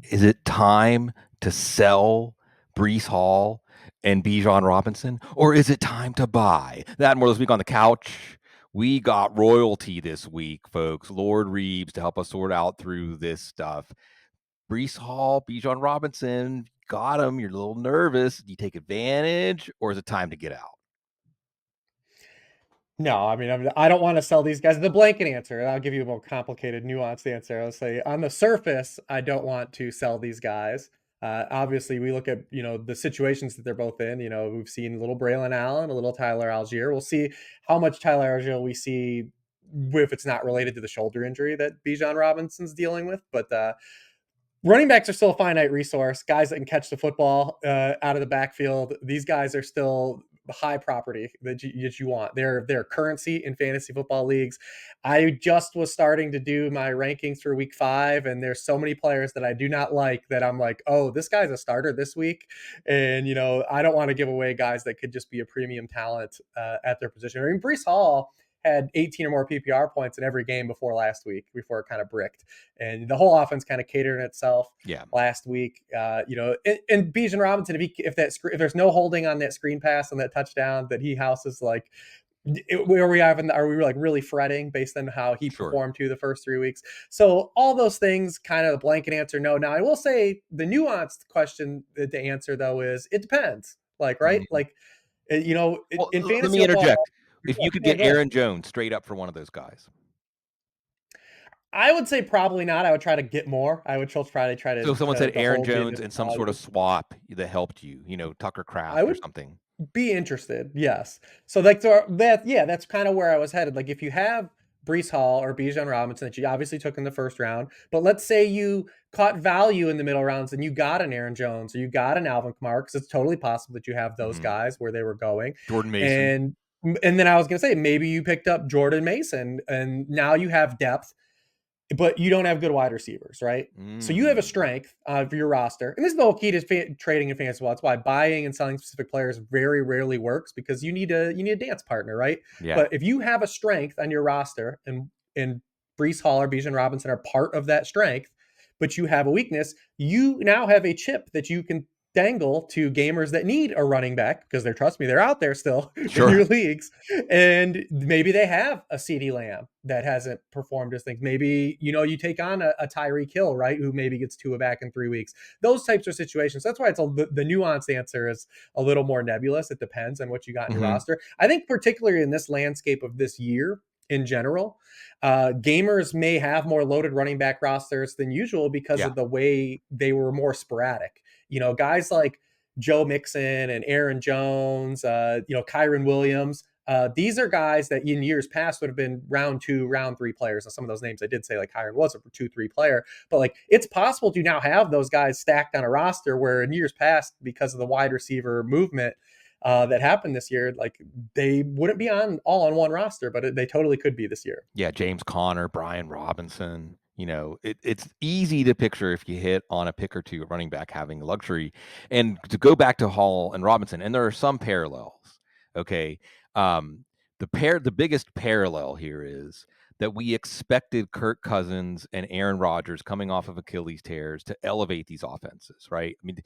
Is it time to sell Breece Hall and Bijan Robinson, or is it time to buy? That and more this week on the couch. We got royalty this week, folks. Lord Reeves to help us sort out through this stuff. Breece Hall, Bijan Robinson, got him. You're a little nervous. Do you take advantage, or is it time to get out? No, I mean, I don't want to sell these guys. The blanket answer, and I'll give you a more complicated, nuanced answer. I'll say on the surface, I don't want to sell these guys. Obviously, we look at the situations that they're both in. We've seen a little Braylon Allen, a little Tyler Algier. We'll see how much Tyler Algier we see if it's not related to the shoulder injury that Bijan Robinson's dealing with. But running backs are still a finite resource. Guys that can catch the football out of the backfield. These guys are still high property that you want. They're currency in fantasy football leagues. I just was starting to do my rankings for week 5, and there's so many players that I do not like that I'm like, oh, this guy's a starter this week. And, I don't want to give away guys that could just be a premium talent at their position. I mean, Breece Hall had 18 or more PPR points in every game before last week, before it kind of bricked. And the whole offense kind of catered in itself last week. And Bijan Robinson, if there's no holding on that screen pass on that touchdown that he houses, like, are we like really fretting based on how he performed to the first 3 weeks? So all those things, kind of the blanket answer, no. Now I will say the nuanced question to answer though is it depends. Like, right? Mm-hmm. Like, in fantasy let me interject. If you could get ahead. Aaron Jones straight up for one of those guys. I would say probably not. I would try to get more. I would try to So if someone said Aaron hold you Jones to and some sort of value. swap that helped you, Tucker I Kraft or would something. be interested. Yes. So that's kind of where I was headed. Like if you have Breece Hall or Bijan Robinson that you obviously took in the first round, but let's say you caught value in the middle rounds and you got an Aaron Jones or you got an Alvin Kamara, because it's totally possible that you have those guys where they were going. Jordan Mason. And then I was going to say, maybe you picked up Jordan Mason and now you have depth, but you don't have good wide receivers, right? So you have a strength for your roster. And this is the whole key to trading in fantasy football. That's why buying and selling specific players very rarely works, because you need a dance partner, right? Yeah. But if you have a strength on your roster and Breece Hall or Bijan Robinson are part of that strength, but you have a weakness, you now have a chip that you can dangle to gamers that need a running back, because trust me, they're out there still in your leagues. And maybe they have a CeeDee Lamb that hasn't performed as things. Maybe, you take on a Tyreek Hill, right? Who maybe gets to a back in 3 weeks. Those types of situations. That's why the nuanced answer is a little more nebulous. It depends on what you got in your roster. I think particularly in this landscape of this year, in general, gamers may have more loaded running back rosters than usual because of the way they were more sporadic. Guys like Joe Mixon and Aaron Jones, Kyron Williams. These are guys that in years past would have been round 2, round 3 players. And some of those names I did say, like Kyron was a 2-3 player, but like it's possible to now have those guys stacked on a roster where in years past, because of the wide receiver movement that happened this year, like they wouldn't be all on one roster, but they totally could be this year. Yeah, James Conner, Brian Robinson. It's easy to picture if you hit on a pick or two at running back having luxury. And to go back to Hall and Robinson, and there are some parallels. Okay. The biggest parallel here is that we expected Kirk Cousins and Aaron Rodgers coming off of Achilles tears to elevate these offenses, right? I mean,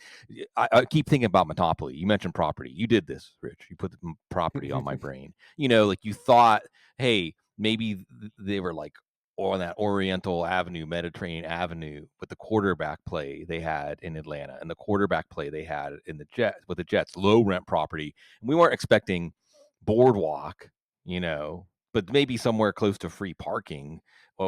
I keep thinking about Monopoly. You mentioned property. You did this, Rich. You put the property on my brain. Like you thought, hey, maybe they were like on that Oriental Avenue, Mediterranean Avenue, with the quarterback play they had in Atlanta and the quarterback play they had in the Jets, low rent property. And we weren't expecting Boardwalk, but maybe somewhere close to free parking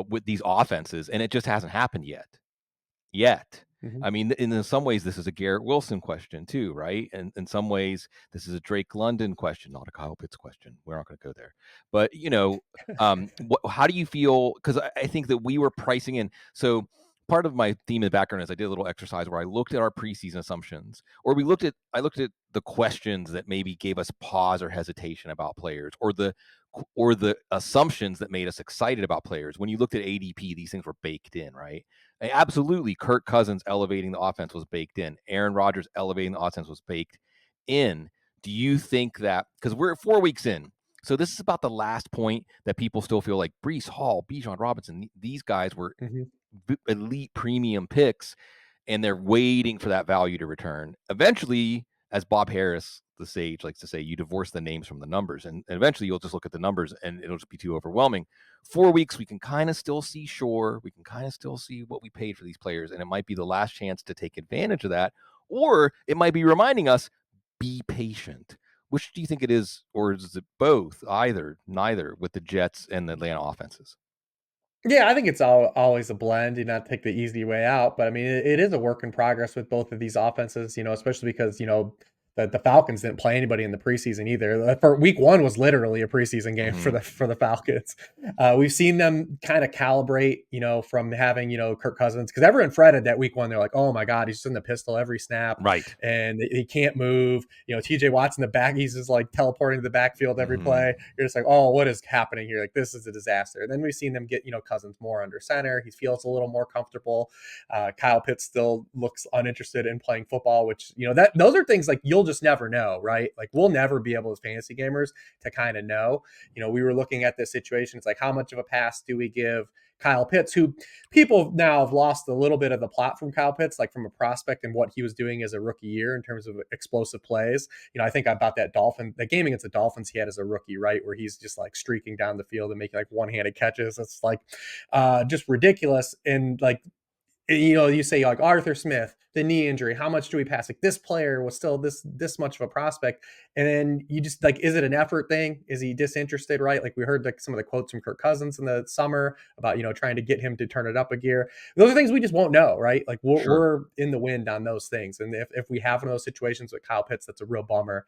with these offenses. And it just hasn't happened yet. Mm-hmm. I mean, in some ways, this is a Garrett Wilson question too, right? And in some ways, this is a Drake London question, not a Kyle Pitts question. We're not going to go there. But, how do you feel? Because I think that we were pricing in. So part of my theme in the background is I did a little exercise where I looked at our preseason assumptions, or I looked at the questions that maybe gave us pause or hesitation about players, or the assumptions that made us excited about players. When you looked at ADP, these things were baked in, right? Absolutely, Kirk Cousins elevating the offense was baked in. Aaron Rodgers elevating the offense was baked in. Do you think that, because we're 4 weeks in, so this is about the last point that people still feel like Breece Hall, Bijan Robinson, these guys were elite premium picks, and they're waiting for that value to return. Eventually, as Bob Harris, the sage, likes to say, you divorce the names from the numbers, and eventually you'll just look at the numbers and it'll just be too overwhelming. 4 weeks, we can kind of still see Shore. We can kind of still see what we paid for these players, and it might be the last chance to take advantage of that, or it might be reminding us, be patient. Which do you think it is, or is it both, either, neither, with the Jets and the Atlanta offenses? Yeah, I think it's always a blend. You not take the easy way out, but I mean, it is a work in progress with both of these offenses. Especially because the Falcons didn't play anybody in the preseason either. For week one was literally a preseason game for Mm-hmm. the Falcons. We've seen them kind of calibrate, from having Kirk Cousins, because everyone fretted that week one. They're like, oh my god, he's just in the pistol every snap, Right. and he can't move. T.J. Watt's in the back; he's just like teleporting to the backfield every Mm-hmm. play. You're just like, oh, what is happening here? Like, this is a disaster. And then we've seen them get, Cousins more under center. He feels a little more comfortable. Kyle Pitts still looks uninterested in playing football, which, that those are things like you'll just never know, right? Like, we'll never be able as fantasy gamers to kind of know. We were looking at this situation. It's like, how much of a pass do we give Kyle Pitts, who people now have lost a little bit of the plot from Kyle Pitts, like from a prospect and what he was doing as a rookie year in terms of explosive plays. I think about that game against the Dolphins he had as a rookie, right? Where he's just like streaking down the field and making like one-handed catches. It's like just ridiculous. And like, you say like Arthur Smith, the knee injury, how much do we pass? Like, this player was still this much of a prospect. And then you just like, is it an effort thing? Is he disinterested, right? Like, we heard like some of the quotes from Kirk Cousins in the summer about, trying to get him to turn it up a gear. Those are things we just won't know, right? Like, Sure. we're in the wind on those things. And if we have one of those situations with Kyle Pitts, that's a real bummer,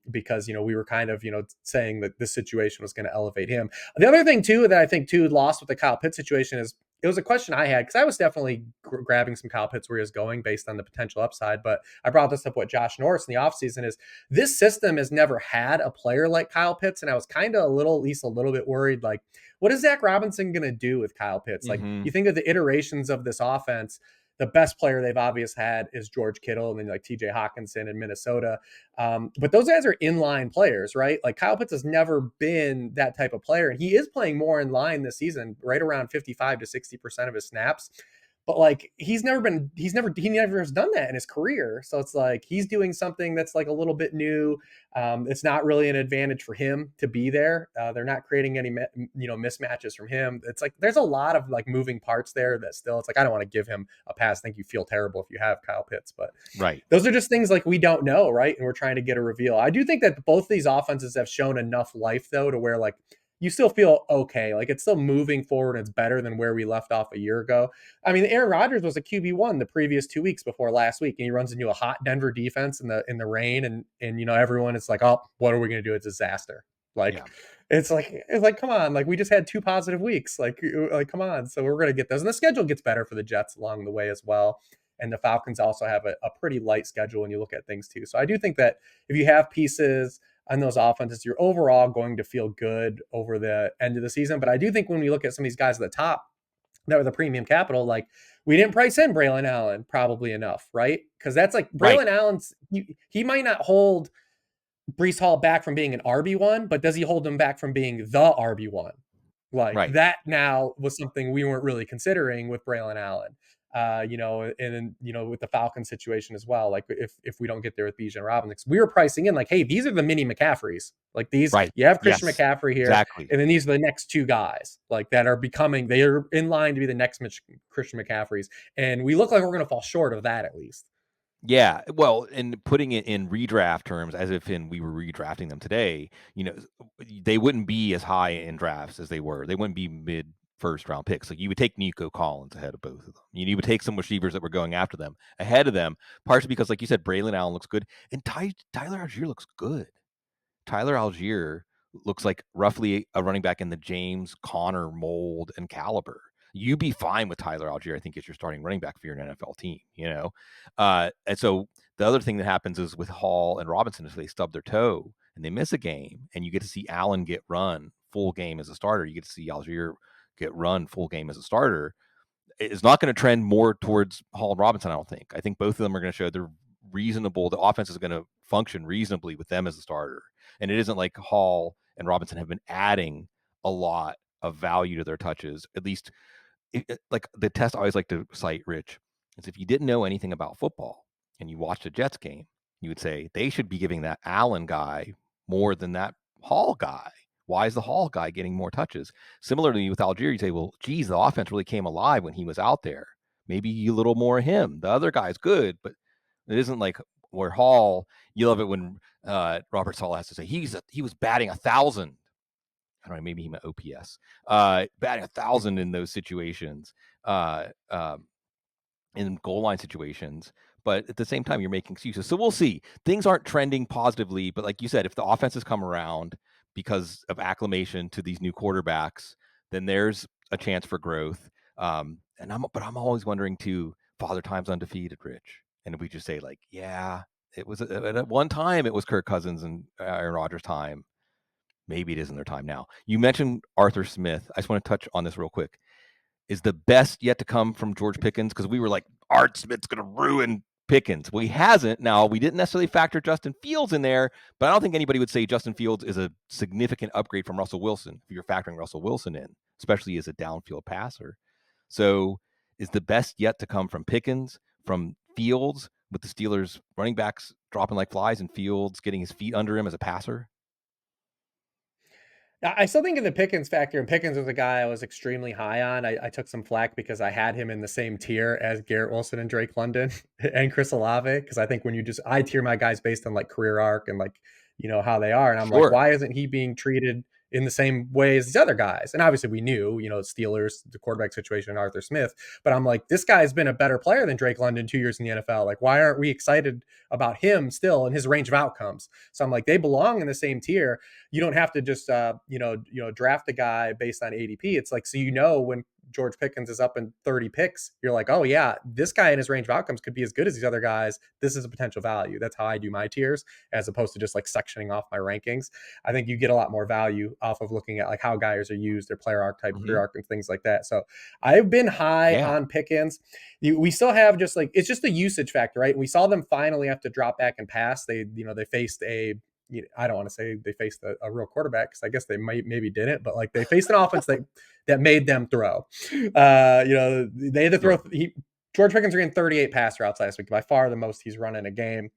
because, we were kind of, saying that this situation was going to elevate him. The other thing too, that I think too lost with the Kyle Pitts situation is, it was a question I had because I was definitely grabbing some Kyle Pitts where he was going based on the potential upside. But I brought this up with Josh Norris in the offseason, is this system has never had a player like Kyle Pitts. And I was kind of at least a little bit worried, like, what is Zach Robinson going to do with Kyle Pitts? Like, Mm-hmm. you think of the iterations of this offense, the best player they've obviously had is George Kittle, and then like TJ Hawkinson in Minnesota. But those guys are inline players, right? Like, Kyle Pitts has never been that type of player. And he is playing more in line this season, right around 55 to 60% of his snaps. But like, he never has done that in his career. So it's like he's doing something that's like a little bit new. It's not really an advantage for him to be there. They're not creating any mismatches from him. It's like there's a lot of like moving parts there that still, it's like, I don't want to give him a pass. I think you feel terrible if you have Kyle Pitts, but Right. those are just things like we don't know, right? And we're trying to get a reveal. I do think that both these offenses have shown enough life though to where like you still feel okay. Like, it's still moving forward. And it's better than where we left off a year ago. I mean, Aaron Rodgers was a QB1 the previous 2 weeks before last week, and he runs into a hot Denver defense in the rain, and everyone is like, oh, what are we going to do? It's a disaster. Like, Yeah. it's like, come on, like, we just had 2 positive weeks. Like, come on. So we're going to get those, and the schedule gets better for the Jets along the way as well. And the Falcons also have a pretty light schedule when you look at things too. So I do think that if you have pieces on those offenses, you're overall going to feel good over the end of the season. But I do think when we look at some of these guys at the top that were the premium capital, like, we didn't price in Braylon Allen probably enough, right? Because that's like Right. Braylon Allen's, he might not hold Breece Hall back from being an RB1, but does he hold him back from being the RB1? Like, Right. that now was something we weren't really considering with Braylon Allen. And then, with the Falcon situation as well. Like, if we don't get there with Bijan Robinson, we were pricing in like, hey, these are the mini McCaffreys. Like, these, Right. you have Christian Yes. McCaffrey here, Exactly. and then these are the next two guys like that they are in line to be the next Christian McCaffreys, and we look like we're going to fall short of that at least. Yeah, well, and putting it in redraft terms, as if we were redrafting them today, they wouldn't be as high in drafts as they were. They wouldn't be mid first round picks. Like, you would take Nico Collins ahead of both of them. You would take some receivers that were going after them ahead of them, partially because, like you said, Braylon Allen looks good, and Tyler Algier looks good. Tyler Algier looks like roughly a running back in the James Conner mold and caliber. You'd be fine with Tyler Algier, I think, as your starting running back for your NFL team, And so the other thing that happens is with Hall and Robinson, if they stub their toe and they miss a game, and you get to see Allen get run full game as a starter, you get to see Algier get run full game as a starter, it's not going to trend more towards Hall and Robinson, I don't think. I think both of them are going to show they're reasonable. The offense is going to function reasonably with them as a starter. And it isn't like Hall and Robinson have been adding a lot of value to their touches. At least, like the test I always like to cite, Rich, is if you didn't know anything about football and you watched a Jets game, you would say they should be giving that Allen guy more than that Hall guy. Why is the Hall guy getting more touches? Similarly with Algier, you say, well, geez, the offense really came alive when he was out there. Maybe a little more of him. The other guy's good, but it isn't like where Hall, you love it when Robert Sala has to say he was batting 1,000. I don't know, maybe he meant OPS. Batting 1,000 in those situations. Uh, um, in goal line situations, but at the same time, you're making excuses. So we'll see. Things aren't trending positively, but like you said, if the offenses come around because of acclimation to these new quarterbacks, then there's a chance for growth. But I'm always wondering too. Father Time's undefeated, Rich, and if we just say like, yeah, it was at one time it was Kirk Cousins and Aaron Rodgers' time. Maybe it isn't their time now. You mentioned Arthur Smith. I just want to touch on this real quick. Is the best yet to come from George Pickens? Because we were like, Art Smith's going to ruin Pickens. Well, he hasn't. Now, we didn't necessarily factor Justin Fields in there, but I don't think anybody would say Justin Fields is a significant upgrade from Russell Wilson if you're factoring Russell Wilson in, especially as a downfield passer. So is the best yet to come from Pickens, from Fields, with the Steelers running backs dropping like flies and Fields getting his feet under him as a passer? I still think of the Pickens factor, and Pickens was a guy I was extremely high on. I took some flack because I had him in the same tier as Garrett Wilson and Drake London and Chris Olave. Because I think when I tier my guys based on like career arc and like how they are, and I'm like, Sure. why isn't he being treated in the same way as these other guys? And obviously, we knew Steelers, the quarterback situation, Arthur Smith. But I'm like, this guy's been a better player than Drake London 2 years in the NFL. Like, why aren't we excited about him still and his range of outcomes? So I'm like, they belong in the same tier. You don't have to just draft a guy based on ADP. It's like, so when George Pickens is up in 30 picks, you're like, oh yeah, this guy in his range of outcomes could be as good as these other guys. This is a potential value. That's how I do my tiers, as opposed to just like sectioning off my rankings. I think you get a lot more value off of looking at like how guys are used, their player archetype, career arc, and things like that. So I've been high Yeah. on Pickens. We still have just like, it's just a usage factor, right? We saw them finally have to drop back and pass. They faced I don't want to say they faced a real quarterback, because I guess they maybe didn't, but like they faced an offense that made them throw. They had to throw. Sure. George Pickens ran 38 pass routes last week, by far the most he's run in a game.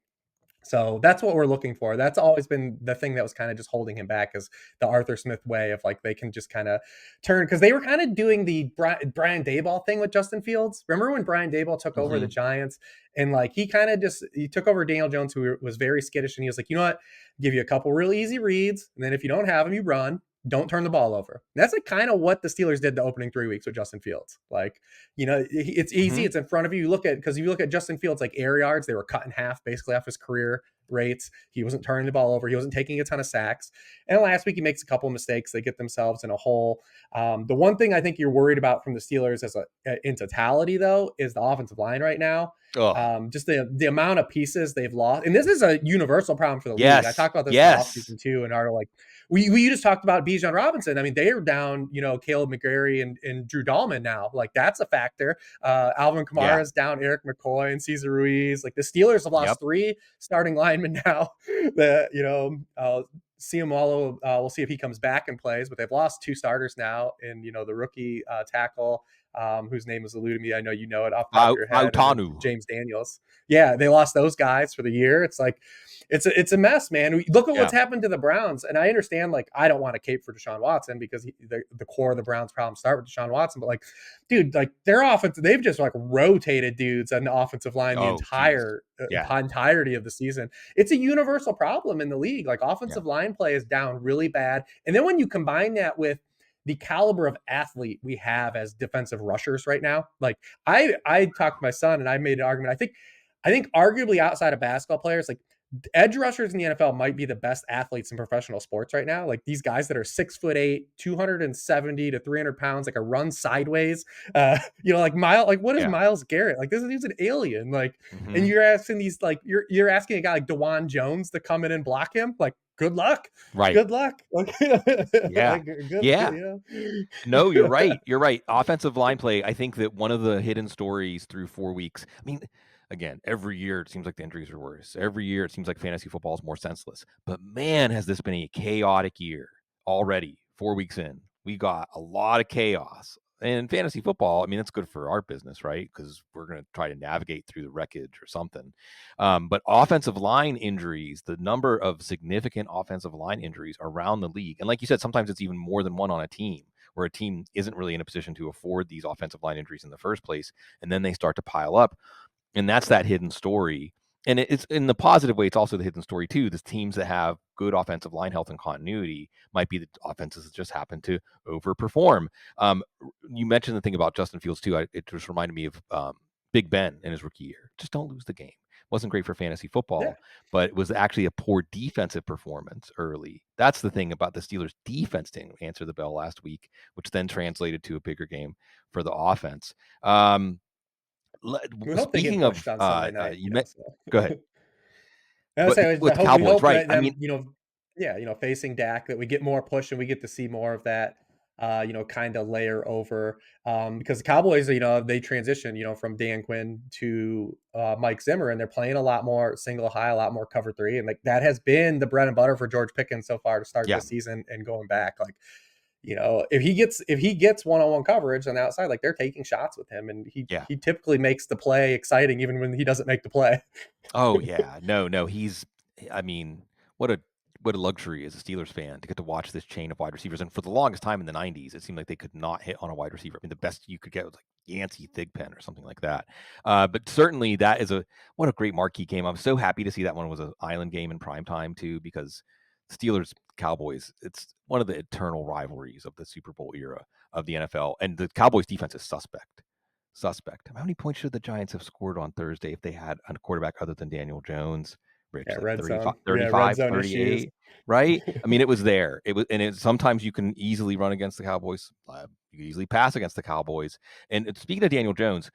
So that's what we're looking for. That's always been the thing that was kind of just holding him back, is the Arthur Smith way of like, they can just kind of turn, because they were kind of doing the Brian Daboll thing with Justin Fields. Remember when Brian Daboll took over the Giants, and like he took over Daniel Jones, who was very skittish, and he was like, you know what, give you a couple really easy reads, and then if you don't have them, you run. Don't turn the ball over. And that's like kind of what the Steelers did the opening 3 weeks with Justin Fields. Like, it's easy. It's in front of you. Because if you look at Justin Fields, like air yards, they were cut in half basically off his career rates. He wasn't turning the ball over. He wasn't taking a ton of sacks. And last week he makes a couple of mistakes. They get themselves in a hole. The one thing I think you're worried about from the Steelers in totality, though, is the offensive line right now. Oh, Just the amount of pieces they've lost. And this is a universal problem for the league. I yes. talked about this in the Yes. offseason too, and are like, we just talked about Bijan Robinson. I mean, they are down, Caleb McGarry and Drew Dahlman now. Like, that's a factor. Alvin Yeah. Kamara's down, Eric McCoy and Cesar Ruiz. Like, the Steelers have lost Yep. 3 starting linemen now. That Ciamalo, we'll see if he comes back and plays, but they've lost 2 starters now, and the rookie tackle, whose name is eluding me. I know you know it off the top of your head. And then Autanu. James Daniels. Yeah, they lost those guys for the year. It's like, it's a mess, man. Look at what's Yeah. happened to the Browns. And I understand, like, I don't want to cape for Deshaun Watson, because the core of the Browns problems start with Deshaun Watson. But like, dude, like their offense, they've just like rotated dudes on the offensive line the Oh, geez. Yeah. entirety of the season. It's a universal problem in the league. Like, Yeah. offensive line play is down really bad. And then when you combine that with the caliber of athlete we have as defensive rushers right now, like I talked to my son and I made an argument. I think arguably outside of basketball players, like edge rushers in the NFL might be the best athletes in professional sports right now. Like these guys that are 6'8", 270 to 300 pounds, like a run sideways. Like what is Yeah. Myles Garrett? Like, this is, he's an alien. Like, and Mm-hmm. you're asking these, like, you're asking a guy like DeJuan Jones to come in and block him. Like, good luck. Right. Good luck. Like, Yeah. like good, Yeah. No, you're right. You're right. Offensive line play. I think that one of the hidden stories through 4 weeks. I mean, again, every year it seems like the injuries are worse. Every year it seems like fantasy football is more senseless. But man, has this been a chaotic year already. 4 weeks in, we got a lot of chaos. And in fantasy football, I mean, that's good for our business, right? Because we're going to try to navigate through the wreckage or something. But offensive line injuries, the number of significant offensive line injuries around the league, and like you said, sometimes it's even more than one on a team, where a team isn't really in a position to afford these offensive line injuries in the first place, and then they start to pile up. And that's that hidden story. And it's in the positive way, it's also the hidden story too. The teams that have good offensive line health and continuity might be the offenses that just happen to overperform. You mentioned the thing about Justin Fields too. It just reminded me of Big Ben in his rookie year. Just don't lose the game. Wasn't great for fantasy Yeah. football, but it was actually a poor defensive performance early. That's the thing about the Steelers' defense didn't answer the bell last week, which then translated to a bigger game for the offense. We hope they get Speaking pushed of, on Sunday night, you met. so. Go ahead. I would But say with the we Cowboys, hope right? that I mean, them, yeah, facing Dak, that we get more push and we get to see more of that, kind of layer over, because the Cowboys, they transition, from Dan Quinn to Mike Zimmer, and they're playing a lot more single high, a lot more cover three, and like that has been the bread and butter for George Pickens so far to start yeah, this season and going back, like. If he gets one-on-one coverage on the outside, like they're taking shots with him, and he yeah. he typically makes the play exciting even when he doesn't make the play. Oh yeah, no, he's. I mean, what a what a luxury as a Steelers fan to get to watch this chain of wide receivers. And for the longest time in the '90s, it seemed like they could not hit on a wide receiver. I mean, the best you could get was like Yancey Thigpen or something like that. But certainly, that is what a great marquee game. I'm so happy to see that one was an island game in prime time too, because Steelers Cowboys, it's one of the eternal rivalries of the Super Bowl era of the NFL, and the Cowboys defense is suspect. How many points should the Giants have scored on Thursday if they had a quarterback other than Daniel Jones? Rich, Yeah, like red 35, zone. Yeah, red 35, zone issues. 38, right? I mean, it was there. Sometimes you can easily run against the Cowboys. You can easily pass against the Cowboys. And speaking of Daniel Jones,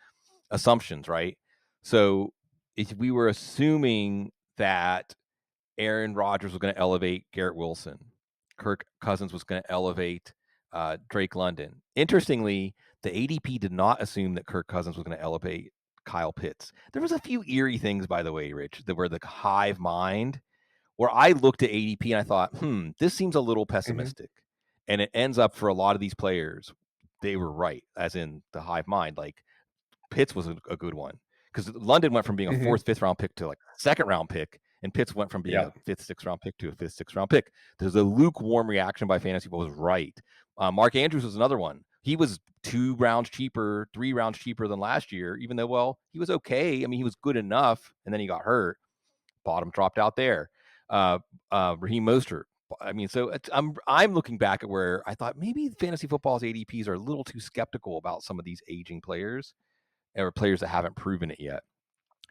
assumptions, right? So if we were assuming that Aaron Rodgers was going to elevate Garrett Wilson, Kirk Cousins was going to elevate Drake London. Interestingly, the ADP did not assume that Kirk Cousins was going to elevate Kyle Pitts. There was a few eerie things, by the way, Rich, that were the hive mind, where I looked at ADP and I thought, this seems a little Mhm, pessimistic. And it ends up for a lot of these players, they were right, as in the hive mind. Like Pitts was a good one because London went from being a mhm. fourth, fifth round pick to like a second round pick, and Pitts went from being a Yep. fifth, sixth round pick to a fifth, sixth round pick. There's a lukewarm reaction by fantasy people was right. Mark Andrews was another one. He was 2 rounds cheaper, 3 rounds cheaper than last year, even though, well, he was okay. I mean, he was good enough, and then he got hurt. Bottom dropped out there. Uh, Raheem Mostert. I mean, so I'm looking back at where I thought maybe fantasy football's ADPs are a little too skeptical about some of these aging players or players that haven't proven it yet.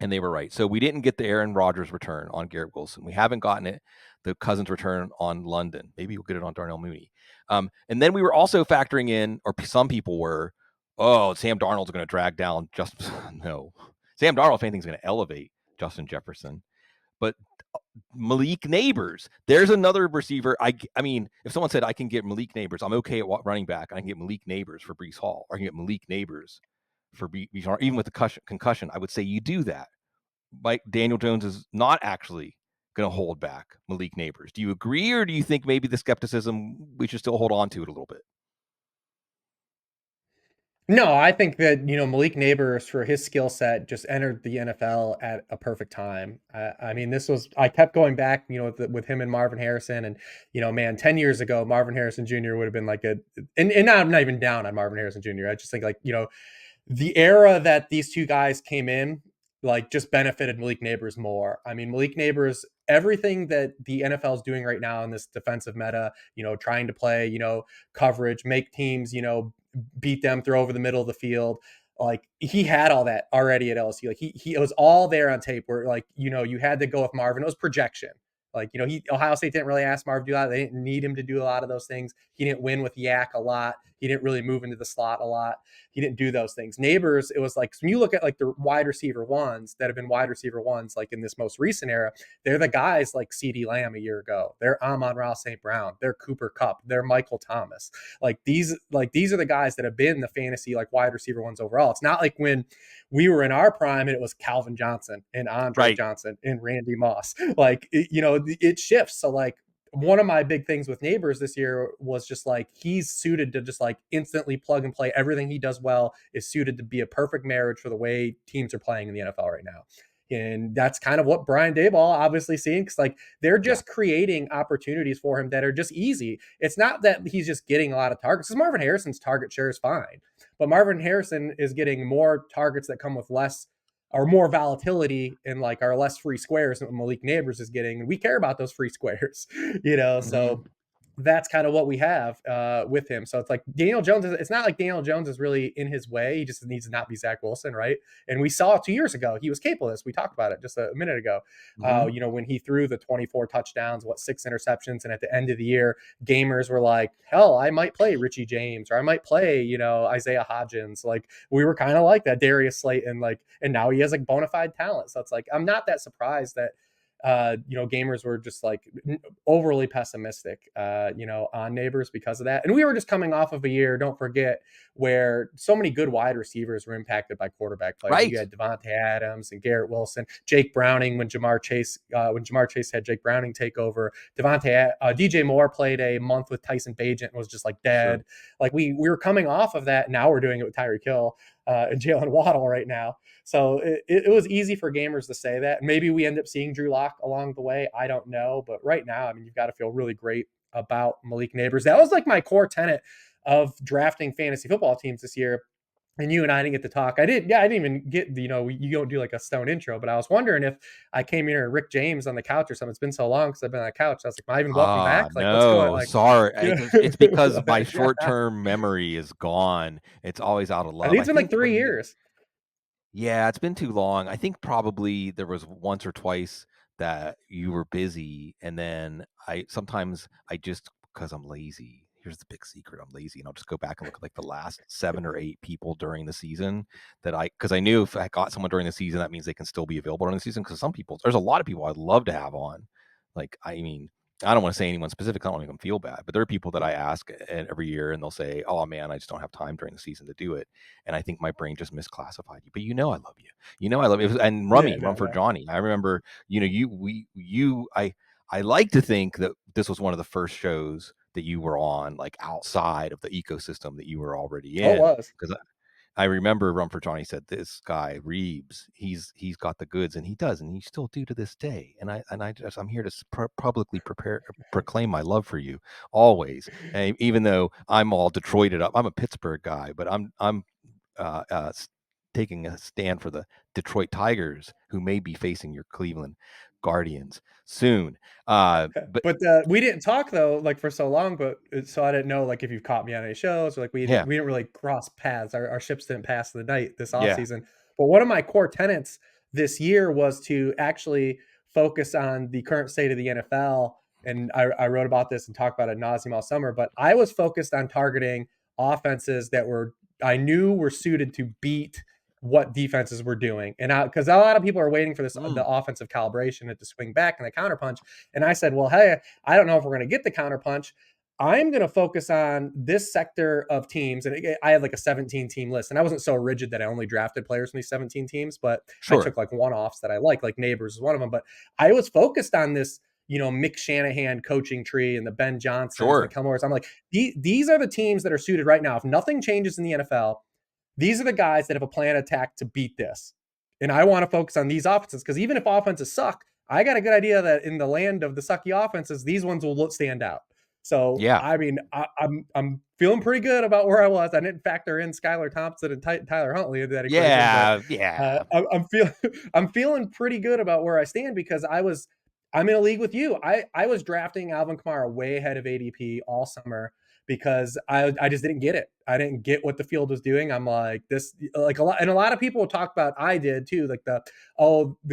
And they were right. So we didn't get the Aaron Rodgers return on Garrett Wilson. We haven't gotten the Cousins return on London. Maybe we'll get it on Darnell Mooney. And then we were also factoring in, or some people were, oh, Sam Darnold's going to drag down just no. Sam Darnold, if anything, is going to elevate Justin Jefferson. But Malik Nabers, there's another receiver. I mean, if someone said I can get Malik Nabers, I'm okay at running back. I can get Malik Nabers for Breece Hall, or I can get Malik Nabers for Bijan, even with the concussion. I would say you do that. Mike Daniel Jones is not actually going to hold back Malik Nabers. Do you agree, or do you think maybe the skepticism we should still hold on to it a little bit? No, I think that, Malik Nabers for his skill set just entered the NFL at a perfect time. I mean, I kept going back, with him and Marvin Harrison. And, man, 10 years ago, Marvin Harrison Jr. would have been like and I'm not even down on Marvin Harrison Jr. I just think like, the era that these two guys came in, like, just benefited Malik Nabers more. I mean, Malik Nabers, everything that the NFL is doing right now in this defensive meta, trying to play, coverage, make teams, beat them, throw over the middle of the field. Like he had all that already at LSU. Like he it was all there on tape where like, you had to go with Marvin. It was projection. Like, Ohio State didn't really ask Marvin to do that. They didn't need him to do a lot of those things. He didn't win with Yak a lot. He didn't really move into the slot a lot. He didn't do those things. Neighbors, it was like when you look at like the wide receiver ones that have been wide receiver ones, like in this most recent era, they're the guys like CeeDee Lamb a year ago. They're Amon-Ra St. Brown. They're Cooper Kupp. They're Michael Thomas. These are the guys that have been the fantasy like wide receiver ones overall. It's not like when we were in our prime and it was Calvin Johnson and Andre Right. Johnson and Randy Moss. Like it shifts. So like one of my big things with Nabers this year was just like he's suited to just like instantly plug and play. Everything he does well is suited to be a perfect marriage for the way teams are playing in the NFL right now. And that's kind of what Brian Daboll obviously seeing, because like they're Yeah. just creating opportunities for him that are just easy. It's not that he's just getting a lot of targets, because Marvin Harrison's target share is fine, but Marvin Harrison is getting more targets that come with less or more volatility and like our less free squares that Malik Nabers is getting. And we care about those free squares, Mm-hmm. so that's kind of what we have with him. So it's like Daniel Jones, it's not like Daniel Jones is really in his way. He just needs to not be Zach Wilson, right? And we saw 2 years ago, he was capable of this. We talked about it just a minute ago. Mm-hmm. When he threw the 24 touchdowns, 6 interceptions. And at the end of the year, gamers were like, hell, I might play Richie James, or I might play, Isaiah Hodgins. Like we were kind of like that, Darius Slayton, like, and now he has like bona fide talent. So it's like, I'm not that surprised that gamers were just like overly pessimistic, on Nabers because of that. And we were just coming off of a year, don't forget, where so many good wide receivers were impacted by quarterback play. Right. You had Devontae Adams and Garrett Wilson, Jake Browning when Jamar Chase had Jake Browning take over. DJ Moore played a month with Tyson Bagent and was just like Sure. dead. Like we were coming off of that. Now we're doing it with Tyreek Hill and Jalen Waddle right now. So it was easy for gamers to say that. Maybe we end up seeing Drew Lock along the way. I don't know. But right now, I mean, you've got to feel really great about Malik Nabers. That was like my core tenet of drafting fantasy football teams this year. And you and I didn't get to talk. I didn't even get, you don't do like a stone intro, but I was wondering if I came here and Rick James on the couch or something. It's been so long because I've been on the couch. I was like, Ivan, welcome back. Like, what's going No, like, sorry. you It's because my yeah. short-term memory is gone. It's always out of I love. think I it's been like think 3 years. yeah, it's been too long. I think probably there was once or twice that you were busy, and then sometimes I just because I'm lazy. Here's the big secret: I'm lazy, and I'll just go back and look at like the last 7 or 8 people during the season because I knew if I got someone during the season, that means they can still be available during the season. Because there's a lot of people I'd love to have on. Like, I mean, I don't want to say anyone specific. I don't want to make them feel bad, but there are people that I ask every year, and they'll say, "Oh man, I just don't have time during the season to do it." And I think my brain just misclassified you. But I love you. I love you. And Yeah, Rummy, no, Run for no. Johnny. I remember, I like to think that this was one of the first shows that you were on, like outside of the ecosystem that you were already Oh, it in. was. Because I remember Run for Johnny said, "This guy Reeves, he's got the goods, and he does, and he still do to this day." I'm here to publicly proclaim my love for you always. And even though I'm all Detroited up, I'm a Pittsburgh guy, but I'm uh, uh, taking a stand for the Detroit Tigers, who may be facing your Cleveland Guardians soon. But But we didn't talk though, like for so long. But so I didn't know, like if you've caught me on any shows, or like yeah, we didn't really cross paths. Our ships didn't pass the night this off yeah, season. But one of my core tenets this year was to actually focus on the current state of the NFL. And I wrote about this and talked about it ad nauseum all summer. But I was focused on targeting offenses that I knew were suited to beat what defenses were doing. And because a lot of people are waiting for the mm, offensive calibration and to swing back and the counterpunch. And I said, well, hey, I don't know if we're going to get the counterpunch. I'm going to focus on this sector of teams. And I had like a 17 team list. And I wasn't so rigid that I only drafted players from these 17 teams, but I sure, took like one offs that I like Nabers is one of them. But I was focused on this, Mick Shanahan coaching tree and the Ben Johnsons and the sure, Kelmores. I'm like, these are the teams that are suited right now. If nothing changes in the NFL, these are the guys that have a plan attack to beat this. And I want to focus on these offenses because even if offenses suck, I got a good idea that in the land of the sucky offenses, these ones will stand out. So yeah, I mean, I'm feeling pretty good about where I was. I didn't factor in Skylar Thompson and Tyler Huntley into that equation, but yeah, yeah, I'm feeling I'm feeling pretty good about where I stand because I'm in a league with you. I was drafting Alvin Kamara way ahead of ADP all summer because I just didn't get it. I didn't get what the field was doing. I'm like this, like a lot of people talk about. I did too. Like the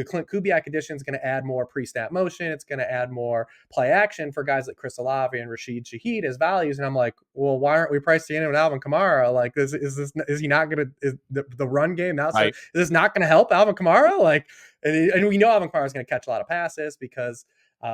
Clint Kubiak edition is going to add more pre-snap motion. It's going to add more play action for guys like Chris Olave and Rashid Shaheed as values. And I'm like, well, why aren't we pricing in with Alvin Kamara? Like, is he not going to is the run game now? So is right. this not going to help Alvin Kamara? Like, and we know Alvin Kamara is going to catch a lot of passes because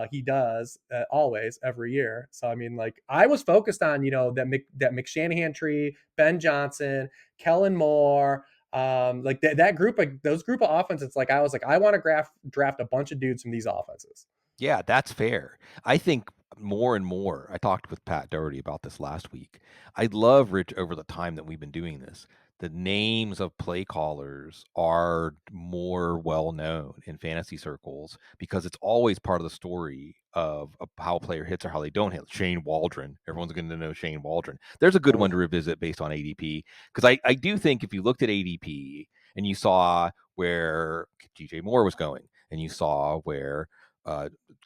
he does always every year. So I mean, like I was focused on that McShanahan tree, Ben Johnson, Kellen Moore, like that group, like those group of offenses. I was like, I want to draft a bunch of dudes from these offenses. Yeah, that's fair. I think more and more, I talked with Pat Doherty about this last week. I love, Rich, over the time that we've been doing this, the names of play callers are more well known in fantasy circles because it's always part of the story of how a player hits or how they don't hit. Shane Waldron, everyone's going to know Shane Waldron. There's a good one Oh, to revisit based on ADP because I do think if you looked at ADP and you saw where DJ Moore was going and you saw where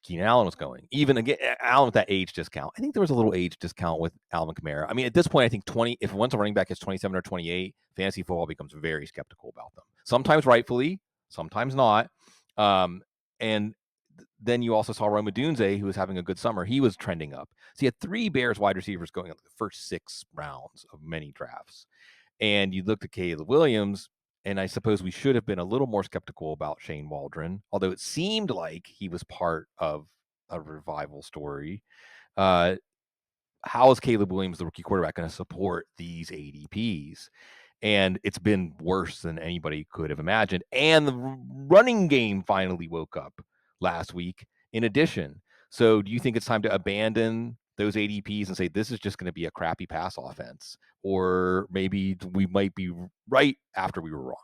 Keenan Allen was going. Even again, Allen with that age discount. I think there was a little age discount with Alvin Kamara. I mean, at this point, I think 20, if once a running back is 27 or 28, fantasy football becomes very skeptical about them. Sometimes rightfully, sometimes not. And then you also saw Rome Odunze, who was having a good summer. He was trending up. So you had 3 Bears wide receivers going in the first 6 rounds of many drafts. And you looked at Caleb Williams, and I suppose we should have been a little more skeptical about Shane Waldron, although it seemed like he was part of a revival story. Uh, how is Caleb Williams, the rookie quarterback, going to support these ADPs? And it's been worse than anybody could have imagined. And the running game finally woke up last week, in addition. So do you think it's time to abandon those ADPs and say this is just going to be a crappy pass offense? Or maybe we might be right after we were wrong?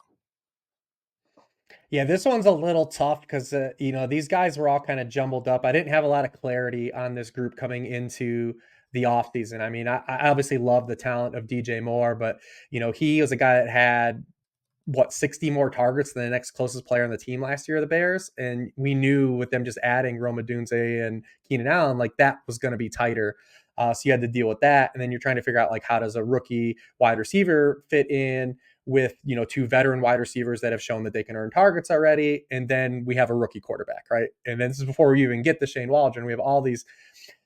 yeah, this one's a little tough because these guys were all kind of jumbled up. I didn't have a lot of clarity on this group coming into the offseason. I mean, I obviously love the talent of DJ Moore, but he was a guy that had 60 more targets than the next closest player on the team last year, the Bears. And we knew with them just adding Rome Odunze and Keenan Allen, like that was going to be tighter. So you had to deal with that. And then you're trying to figure out like how does a rookie wide receiver fit in with 2 veteran wide receivers that have shown that they can earn targets already. And then we have a rookie quarterback, right? And then this is before we even get to Shane Waldron. We have all these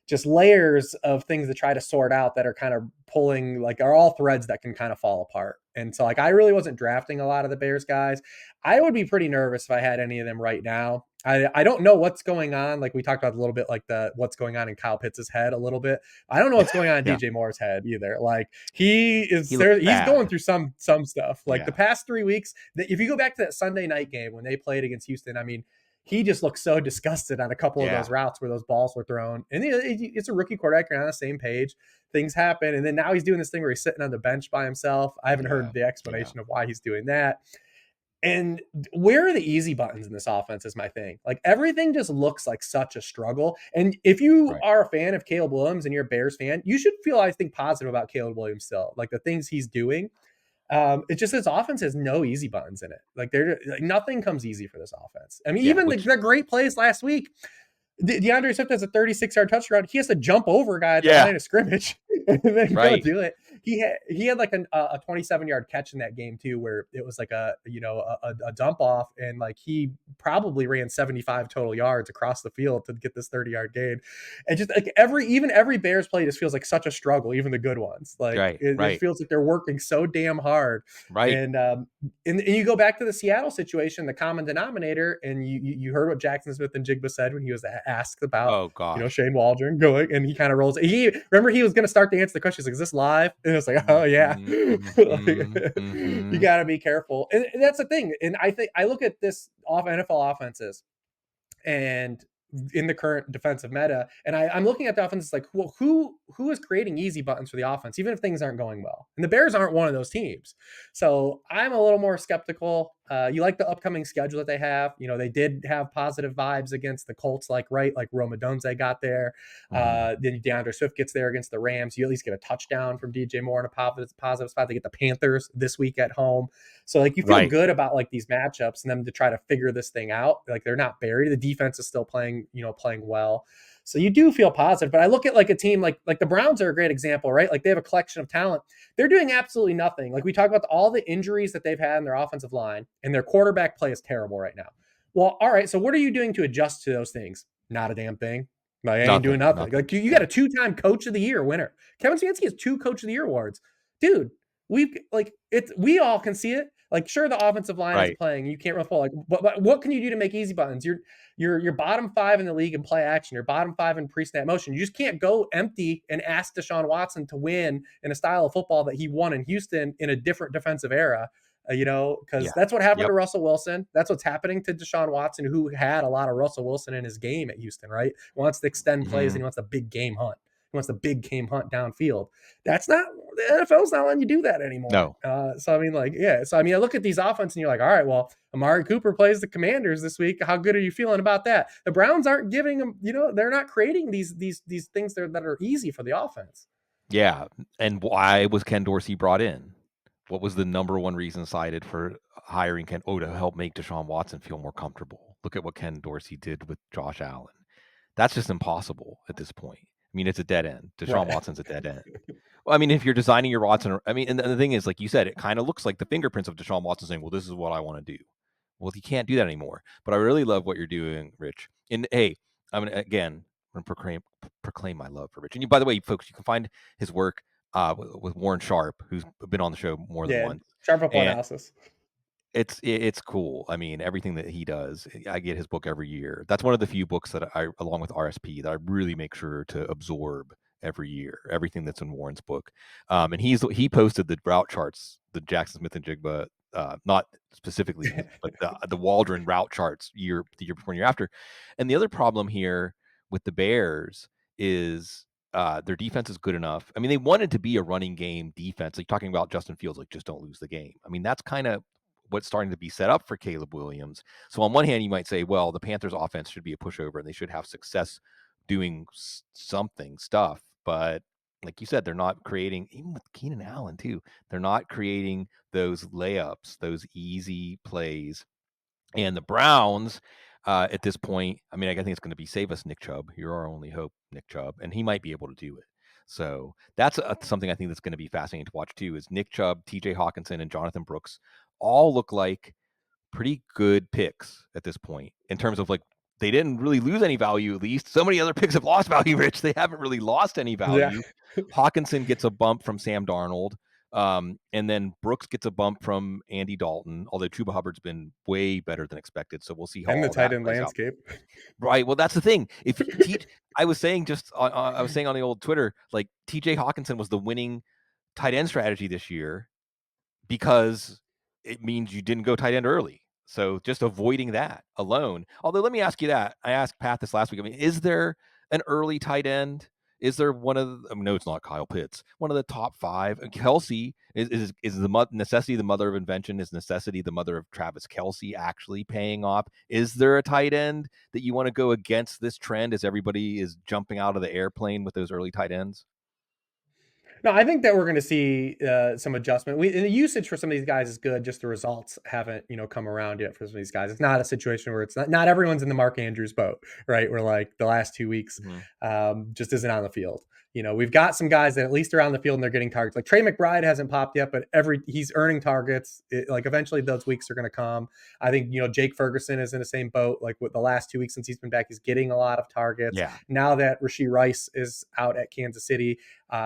just layers of things to try to sort out that are kind of pulling, like, are all threads that can kind of fall apart. And so, like, I really wasn't drafting a lot of the Bears guys. I would be pretty nervous if I had any of them right now. I don't know what's going on. Like we talked about a little bit, like what's going on in Kyle Pitts' head a little bit. I don't know what's going on in Yeah. DJ Moore's head either. Like he is He looked there, he's going bad. through some stuff. Like the Yeah. past 3 weeks, if you go back to that Sunday night game when they played against Houston, I mean, he just looked so disgusted on a couple of Yeah. those routes where those balls were thrown. And it's a rookie quarterback. You're on the same page. Things happen. And then now he's doing this thing where he's sitting on the bench by himself. I haven't Yeah. heard the Yeah. explanation of why he's doing that. And where are the easy buttons in this offense is my thing. Like everything just looks like such a struggle. And if you Right. are a fan of Caleb Williams and you're a Bears fan, you should feel, I think, positive about Caleb Williams still. Like the things he's doing. It's just this offense has no easy buttons in it. Like nothing comes easy for this offense. I mean, Yeah. even Which, the great plays last week, DeAndre Swift has a 36-yard touchdown. He has to jump over a guy at the yeah. line of scrimmage and then go Right. do it. He had like a 27-yard catch in that game too, where it was like a dump off, and like he probably ran 75 total yards across the field to get this 30-yard gain. And just like every Bears play just feels like such a struggle, even the good ones. Like Right. it just Right. feels like they're working so damn hard. Right. And you go back to the Seattle situation, the common denominator, and you heard what Jackson Smith and Jigba said when he was asked about Oh gosh. Shane Waldron going, and he kind of rolls. He was going to start to answer the question. He's like, "Is this live?" And it's like, "Oh yeah." Mm-hmm, mm-hmm, Like, you mm-hmm. got to be careful, and that's the thing. And I think I look at this off NFL offenses, and in the current defensive meta, and I'm looking at the offense like, well, who is creating easy buttons for the offense, even if things aren't going well. And the Bears aren't one of those teams, so I'm a little more skeptical. You like the upcoming schedule that they have. They did have positive vibes against the Colts, like Rome Odunze got there. Mm-hmm. Then DeAndre Swift gets there against the Rams. You at least get a touchdown from DJ Moore in a positive spot. They get the Panthers this week at home. So like you feel Right. good about like these matchups and them to try to figure this thing out. Like they're not buried. The defense is still playing well. So you do feel positive. But I look at like a team like the Browns are a great example, right? Like they have a collection of talent. They're doing absolutely nothing. Like we talk about all the injuries that they've had in their offensive line, and their quarterback play is terrible right now. Well, all right. So what are you doing to adjust to those things? Not a damn thing. Like, I ain't doing Nothing. nothing. Nothing. Like you got Yeah. a 2-time Coach of the Year winner. Kevin Stefanski has 2 Coach of the Year awards, dude. We all can see it. Like, sure, the offensive line is Right. playing. You can't run full. Like, but what can you do to make easy buttons? You're bottom 5 in the league in play action. You're bottom 5 in pre-snap motion. You just can't go empty and ask Deshaun Watson to win in a style of football that he won in Houston in a different defensive era. because Yeah. that's what happened Yep. to Russell Wilson. That's what's happening to Deshaun Watson, who had a lot of Russell Wilson in his game at Houston, right? He wants to extend plays and Hmm. he wants a big game hunt. He wants the big game hunt downfield. That's not the NFL's not letting you do that anymore. No. So I mean, like, yeah. So I mean, I look at these offense and you're like, all right, well, Amari Cooper plays the Commanders this week. How good are you feeling about that? The Browns aren't giving them, they're not creating these things that are easy for the offense. Yeah. And why was Ken Dorsey brought in? What was the number one reason cited for hiring Ken? Oh, to help make Deshaun Watson feel more comfortable. Look at what Ken Dorsey did with Josh Allen. That's just impossible at this point. I mean, it's a dead end. Deshaun Right. Watson's a dead end. Well, I mean, if you're designing your Watson, I mean, and the thing is, like you said, it kind of looks like the fingerprints of Deshaun Watson saying, "Well, this is what I want to do." Well, you can't do that anymore. But I really love what you're doing, Rich. And hey, I'm gonna again I'm gonna proclaim my love for Rich. And by the way, folks, you can find his work with Warren Sharp, who's been on the show more than Yeah. once, Sharp up and analysis. it's cool. I mean, everything that he does, I get his book every year. That's one of the few books that I, along with RSP, that I really make sure to absorb every year. Everything that's in Warren's book, and he posted the route charts, the Jackson Smith and Jigba, not specifically, but the Waldron route charts the year before and year after. And the other problem here with the Bears is their defense is good enough. I mean, they wanted to be a running game defense, like talking about Justin Fields, like just don't lose the game. I mean, that's kind of what's starting to be set up for Caleb Williams. So on one hand, you might say, well, the Panthers offense should be a pushover and they should have success doing stuff. But like you said, they're not creating, even with Keenan Allen too, they're not creating those layups, those easy plays. And the Browns, at this point, I mean, I think it's going to be save us, Nick Chubb. You're our only hope, Nick Chubb, and he might be able to do it. So that's something I think that's going to be fascinating to watch too. Is Nick Chubb, T.J. Hawkinson, and Jonathan Brooks all look like pretty good picks at this point in terms of like they didn't really lose any value. At least so many other picks have lost value. Rich, they haven't really lost any Yeah. value. Hawkinson gets a bump from Sam Darnold. And then Brooks gets a bump from Andy Dalton, although Chuba Hubbard's been way better than expected. So we'll see how And the all tight that end plays out. landscape. Right. Well, that's the thing. If you teach, I was saying I was saying on the old Twitter, like TJ Hawkinson was the winning tight end strategy this year because it means you didn't go tight end early. So just avoiding that alone. Although let me ask you that. I asked Pat this last week. I mean, is there an early tight end? Is there one of the, I mean, no, it's not Kyle Pitts. One of the top five. Kelsey is the necessity the mother of invention. Is necessity the mother of Travis Kelsey actually paying off? Is there a tight end that you want to go against this trend as everybody is jumping out of the airplane with those early tight ends? No, I think that we're going to see some adjustment. The usage for some of these guys is good. Just the results haven't, come around yet for some of these guys. It's not a situation where it's not everyone's in the Mark Andrews boat, right? Where like the last 2 weeks Mm-hmm. just isn't on the field. We've got some guys that at least are on the field and they're getting targets. Like Trey McBride hasn't popped yet, but he's earning targets. Like eventually those weeks are going to come. I think Jake Ferguson is in the same boat. Like with the last 2 weeks since he's been back, he's getting a lot of targets. Yeah. Now that Rashee Rice is out at Kansas City,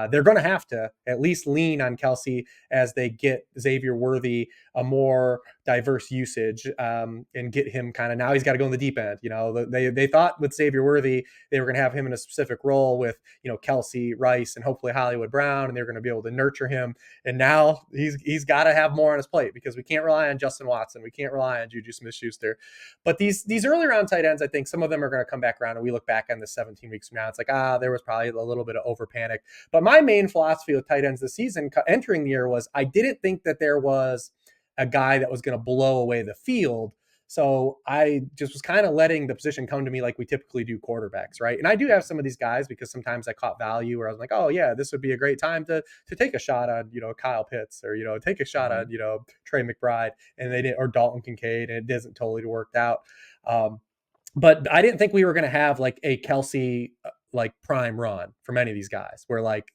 they're going to have to at least lean on Kelsey as they get Xavier Worthy a more diverse usage and get him kind of, now he's got to go in the deep end. They thought with Xavier Worthy they were going to have him in a specific role with Kelsey, Rice, and hopefully Hollywood Brown, and they're going to be able to nurture him. And now he's got to have more on his plate because we can't rely on Justin Watson, we can't rely on Juju Smith-Schuster. But these early round tight ends, I think some of them are going to come back around, and we look back on the 17 weeks from now, it's like there was probably a little bit of over panic. But my main philosophy with tight ends this season entering the year was I didn't think that there was a guy that was going to blow away the field. So I just was kind of letting the position come to me like we typically do quarterbacks, right? And I do have some of these guys because sometimes I caught value where I was like, oh yeah, this would be a great time to take a shot on, Kyle Pitts or, take a shot Mm-hmm. on, Trey McBride, and they didn't, or Dalton Kincaid, and it doesn't totally worked out. But I didn't think we were going to have like a Kelsey like prime run from any of these guys where like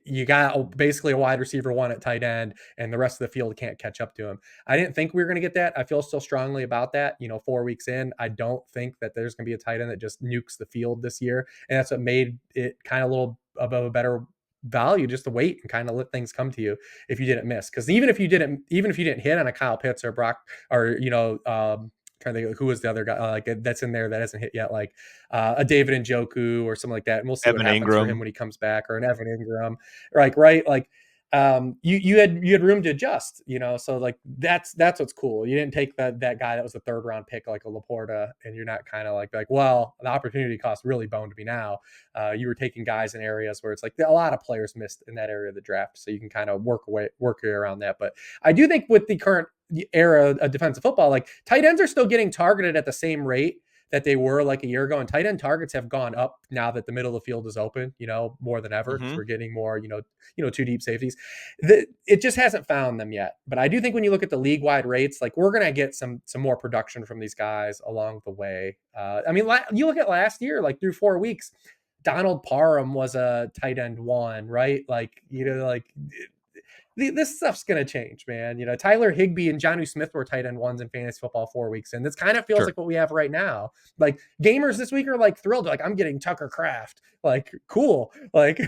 you got basically a wide receiver one at tight end and the rest of the field can't catch up to him. I didn't think we were going to get that. I feel still strongly about that. 4 weeks in, I don't think that there's going to be a tight end that just nukes the field this year. And that's what made it kind of a little above a better value just to wait and kind of let things come to you if you didn't miss. Because even if you didn't hit on a Kyle Pitts or Brock or, trying to think of who was the other guy like that's in there that hasn't hit yet, like a David Njoku or something like that. And we'll see what Evan happens for him Ingram. when he comes back, or an Evan Ingram, right? Like you had room to adjust, so like that's what's cool. You didn't take that guy that was the third round pick like a Laporta, and you're not kind of like, well, the opportunity cost really boned me now. You were taking guys in areas where it's like a lot of players missed in that area of the draft, so you can kind of work around that. But I do think with the current era of defensive football, like tight ends are still getting targeted at the same rate that they were like a year ago, and tight end targets have gone up now that the middle of the field is open, more than ever, because Mm-hmm. we're getting more, two deep safeties. It just hasn't found them yet. But I do think when you look at the league wide rates, like we're gonna get some more production from these guys along the way. I mean, you look at last year, like through 4 weeks, Donald Parham was a tight end one, right? Like, this stuff's gonna change, man. Tyler Higbee and Jonnu Smith were tight end ones in fantasy football 4 weeks, and this kind of feels Sure. like what we have right now. Like gamers this week are like thrilled, like I'm getting Tucker Kraft, like cool, like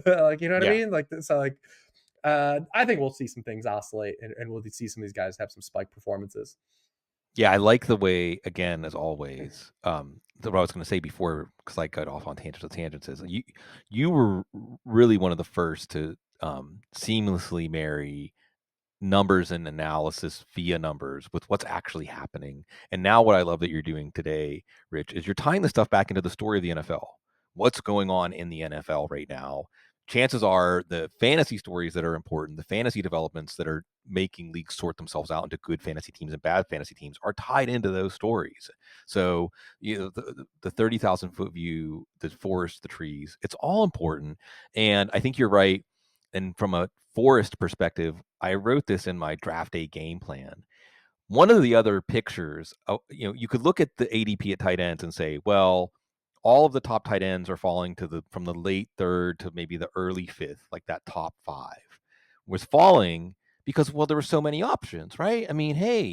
like you know what I Yeah. mean? Like so, like I think we'll see some things oscillate, and we'll see some of these guys have some spike performances. Yeah, I like the way, again, as always, what I was going to say before, because I got off on tangents, is you were really one of the first to seamlessly marry numbers and analysis via numbers with what's actually happening. And now what I love that you're doing today, Rich, is you're tying the stuff back into the story of the NFL. What's going on in the NFL right now? Chances are the fantasy stories that are important, the fantasy developments that are making leagues sort themselves out into good fantasy teams and bad fantasy teams are tied into those stories. So, the 30,000 foot view, the forest, the trees, it's all important. And I think you're right. And from a forest perspective, I wrote this in my draft day game plan. One of the other pictures, you could look at the ADP at tight ends and say, well, all of the top tight ends are falling from the late third to maybe the early fifth, like that top five was falling because, well, there were so many options, right? I mean, hey,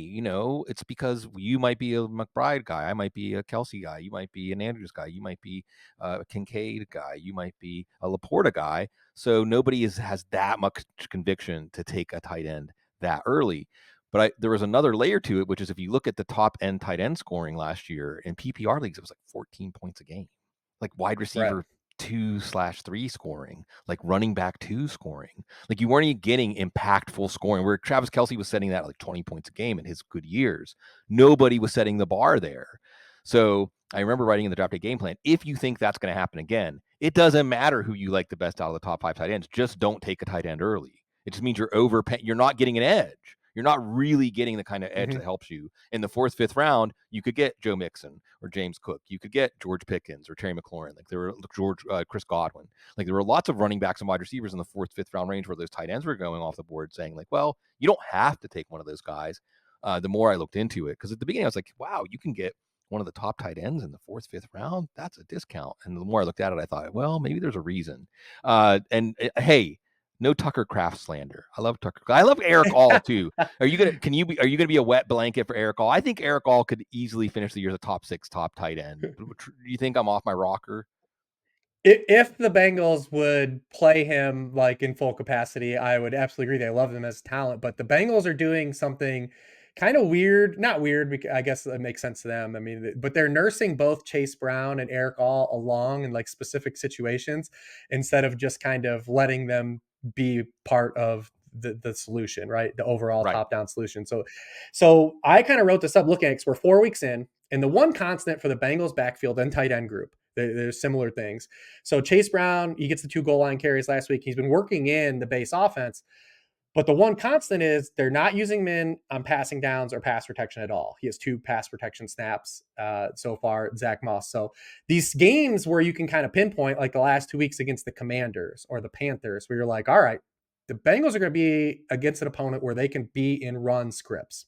it's because you might be a McBride guy, I might be a Kelsey guy, you might be an Andrews guy, you might be a Kincaid guy, you might be a Laporta guy. So nobody has that much conviction to take a tight end that early. But there was another layer to it, which is if you look at the top end tight end scoring last year in PPR leagues, it was like 14 points a game, like wide Right. receiver 2/3 scoring, like running back 2 scoring. Like you weren't even getting impactful scoring where Travis Kelce was setting that at like 20 points a game in his good years. Nobody was setting the bar there. So I remember writing in the draft day game plan, if you think that's going to happen again, it doesn't matter who you like the best out of the top 5 tight ends. Just don't take a tight end early. It just means you're not getting an edge. You're not really getting the kind of edge that Mm-hmm. helps you. In the 4th, 5th round, you could get Joe Mixon or James Cook. You could get George Pickens or Terry McLaurin. Like there were Chris Godwin. Like there were lots of running backs and wide receivers in the 4th, 5th round range where those tight ends were going off the board saying like, well, you don't have to take one of those guys. The more I looked into it, because at the beginning I was like, wow, you can get one of the top tight ends in the 4th, 5th round. That's a discount. And the more I looked at it, I thought, well, maybe there's a reason. Hey, no Tucker Kraft slander. I love Tucker. I love Eric All too. Are you gonna be a wet blanket for Eric All? I think Eric All could easily finish the year as a top 6 top tight end. Do you think I'm off my rocker? If the Bengals would play him like in full capacity, I would absolutely agree. They love him as talent, but the Bengals are doing something kind of weird. Not weird, because I guess it makes sense to them. I mean, but they're nursing both Chase Brown and Eric All along in like specific situations instead of just kind of letting them be part of the solution, right? The overall Right. top down solution. So I kind of wrote this up looking at it because we're 4 weeks in, and the one constant for the Bengals backfield and tight end group, there's similar things. So Chase Brown, he gets the 2 goal line carries last week. He's been working in the base offense, but the one constant is they're not using him in on passing downs or pass protection at all. He has 2 pass protection snaps so far, Zach Moss. So these games where you can kind of pinpoint, like the last 2 weeks against the Commanders or the Panthers, where you're like, all right, the Bengals are going to be against an opponent where they can be in run scripts.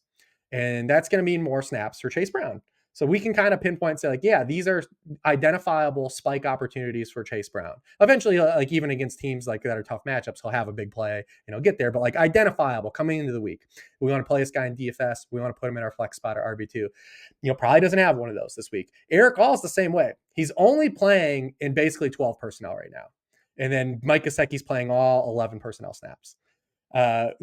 And that's going to mean more snaps for Chase Brown. So we can kind of pinpoint and say, like, yeah, these are identifiable spike opportunities for Chase Brown. Eventually, like even against teams like that are tough matchups, he'll have a big play, get there. But like identifiable coming into the week, we want to play this guy in DFS. We want to put him in our flex spot or RB2. Probably doesn't have one of those this week. Eric Hall is the same way. He's only playing in basically 12 personnel right now. And then Mike Gesicki's playing all 11 personnel snaps.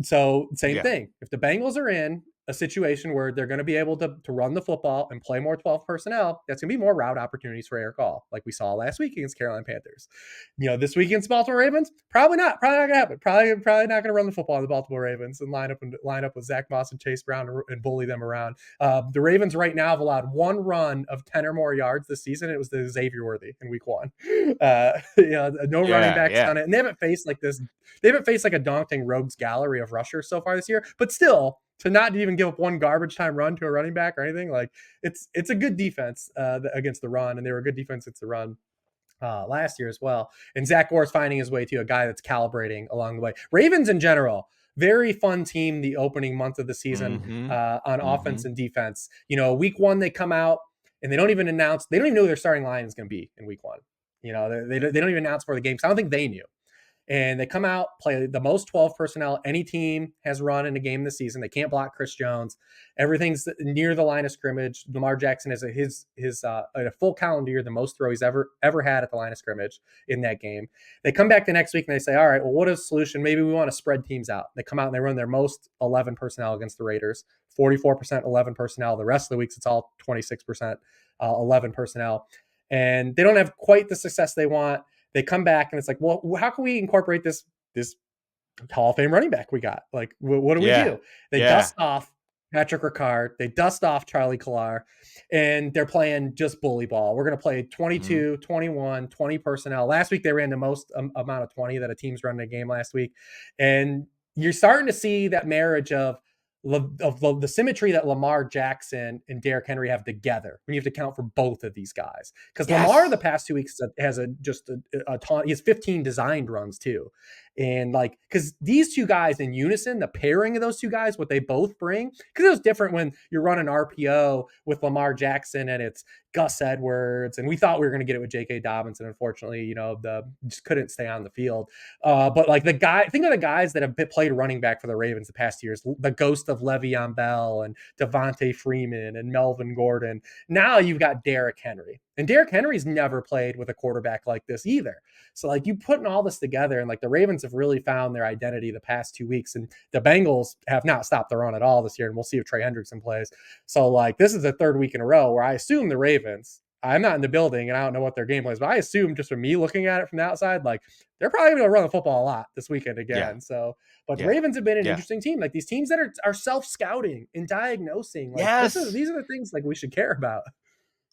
So same Yeah. thing. If the Bengals are in a situation where they're going to be able to run the football and play more 12 personnel, that's going to be more route opportunities for Eric All, like we saw last week against Carolina Panthers. This week against Baltimore Ravens, probably not. Probably not going to happen. Probably not going to run the football on the Baltimore Ravens and line up with Zach Moss and Chase Brown and bully them around. The Ravens right now have allowed one run of 10 or more yards this season. It was the Xavier Worthy in week 1. No running Yeah, backs yeah. done it. And they haven't faced like this. They haven't faced like a daunting rogues gallery of rushers so far this year, but still, to not even give up one garbage time run to a running back or anything, like it's a good defense against the run, and they were a good defense against the run last year as well. And Zach Orr's finding his way to a guy that's calibrating along the way. Ravens in general, very fun team the opening month of the season Mm-hmm. on offense Mm-hmm. and defense. Week 1 they come out and they don't even know who their starting line is going to be in week 1. They don't even announce for the game. So I don't think they knew. And they come out, play the most 12 personnel any team has run in a game this season. They can't block Chris Jones. Everything's near the line of scrimmage. Lamar Jackson has a full calendar year, the most throw he's ever had at the line of scrimmage in that game. They come back the next week and they say, all right, well, what is the solution? Maybe we want to spread teams out. They come out and they run their most 11 personnel against the Raiders, 44% 11 personnel. The rest of the weeks, it's all 26% 11 personnel. And they don't have quite the success they want. They come back and it's like, well, how can we incorporate this Hall of Fame running back we got? Like, what do we Yeah. do? They Yeah. dust off Patrick Ricard. They dust off Charlie Collar, and they're playing just bully ball. We're going to play Mm-hmm. 22, 21, 20 personnel. Last week, they ran the most amount of 20 that a team's run in a game last week. And you're starting to see that marriage of the symmetry that Lamar Jackson and Derrick Henry have together when you have to count for both of these guys. Because Lamar the Yes. past 2 weeks has a ton. He has 15 designed runs too. And like, because these two guys in unison, the pairing of those two guys, what they both bring, because it was different when you're running RPO with Lamar Jackson and it's Gus Edwards, and we thought we were going to get it with J.K. Dobbins, and unfortunately, the just couldn't stay on the field. But like think of the guys that have played running back for the Ravens the past years, the ghost of Le'Veon Bell and Devontae Freeman and Melvin Gordon. Now you've got Derrick Henry, and Derrick Henry's never played with a quarterback like this either. So like you putting all this together, and like the Ravens have really found their identity the past 2 weeks, and the Bengals have not stopped the run at all this year. And we'll see if Trey Hendrickson plays. So like this is the third week in a row where I assume the Ravens. I'm not in the building and I don't know what their game plays, but I assume just from me looking at it from the outside, like they're probably going to run the football a lot this weekend Yeah. again. So, but the Yeah. Ravens have been an Yeah. interesting team. Like these teams that are self scouting and diagnosing, like Yes. these are the things like we should care about.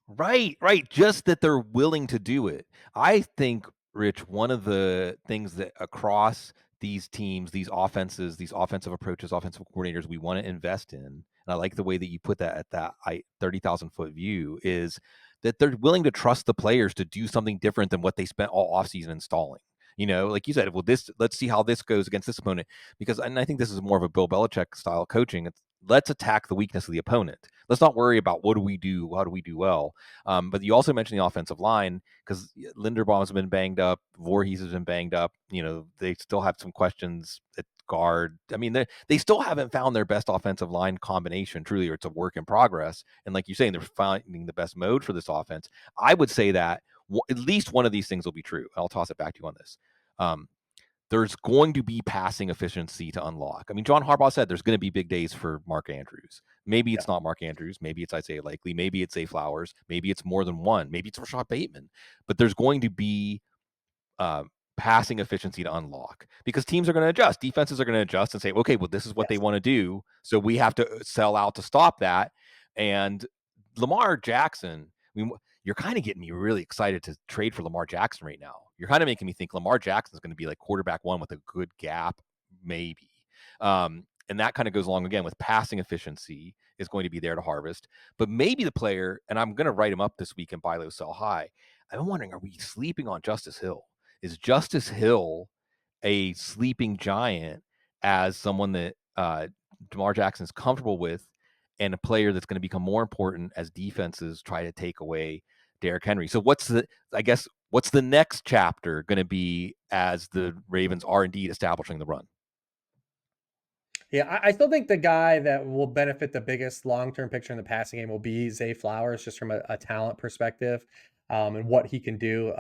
Right, right. Just that they're willing to do it. I think, Rich, one of the things that across these teams, these offenses, these offensive approaches, offensive coordinators, we want to invest in, and I like the way that you put that at that 30,000-foot view, is that they're willing to trust the players to do something different than what they spent all offseason installing. Like you said, well, let's see how this goes against this opponent. And I think this is more of a Bill Belichick style coaching. Let's attack the weakness of the opponent. Let's not worry about what do we do, how do we do well. But you also mentioned the offensive line, because Linderbaum's been banged up, Voorhees has been banged up. They still have some questions at guard. I mean, they still haven't found their best offensive line combination, truly, or it's a work in progress. And like you're saying, they're finding the best mode for this offense. I would say that at least one of these things will be true. I'll toss it back to you on this. There's going to be passing efficiency to unlock. I mean, John Harbaugh said there's going to be big days for Mark Andrews. Maybe Yeah. it's not Mark Andrews. Maybe it's Isaiah Likely. Maybe it's Zay Flowers. Maybe it's more than one. Maybe it's Rashad Bateman. But there's going to be passing efficiency to unlock, because teams are going to adjust. Defenses are going to adjust and say, okay, well, this is what they Yes. want to do. So we have to sell out to stop that. And Lamar Jackson, I mean, you're kind of getting me really excited to trade for Lamar Jackson right now. You're kind of making me think Lamar Jackson is going to be like quarterback one with a good gap, maybe. And that kind of goes along again with passing efficiency is going to be there to harvest. But maybe the player, and I'm going to write him up this week in buy low, sell high. I'm wondering, are we sleeping on Justice Hill? Is Justice Hill a sleeping giant as someone that DeMar Jackson is comfortable with, and a player that's going to become more important as defenses try to take away Derrick Henry? So what's the next chapter going to be as the Ravens are indeed establishing the run? Yeah, I still think the guy that will benefit the biggest long term picture in the passing game will be Zay Flowers, just from a talent perspective. and what he can do.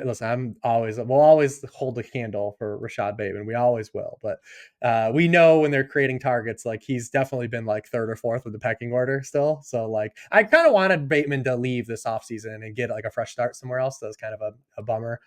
Listen, we'll always hold the candle for Rashad Bateman. We always will, but we know when they're creating targets, like he's definitely been like third or fourth with the pecking order still. So like I kind of wanted Bateman to leave this offseason and get like a fresh start somewhere else. So it's kind of a bummer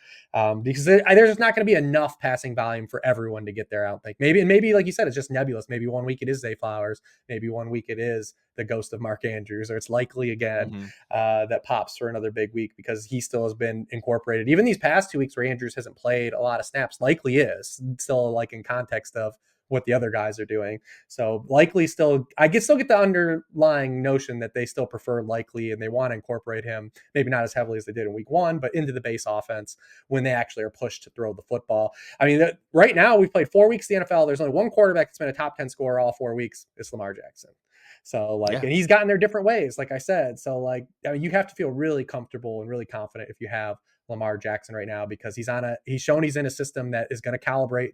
because there's not going to be enough passing volume for everyone to get there. I don't think. Maybe like you said, it's just nebulous. Maybe 1 week it is Zay Flowers. Maybe 1 week it is the ghost of Mark Andrews, or it's likely again that pops for another big week because he still has been incorporated. Even these past 2 weeks where Andrews hasn't played a lot of snaps, likely is still like in context of what the other guys are doing. So likely still, I still get the underlying notion that they still prefer likely and they want to incorporate him, maybe not as heavily as they did in week 1, but into the base offense when they actually are pushed to throw the football. I mean, right now we've played 4 weeks in the NFL. There's only one quarterback that's been a top 10 scorer all 4 weeks. It's Lamar Jackson. So like, and he's gotten there different ways, like I said. So like, I mean, you have to feel really comfortable and really confident if you have Lamar Jackson right now, because he's shown he's in a system that is going to calibrate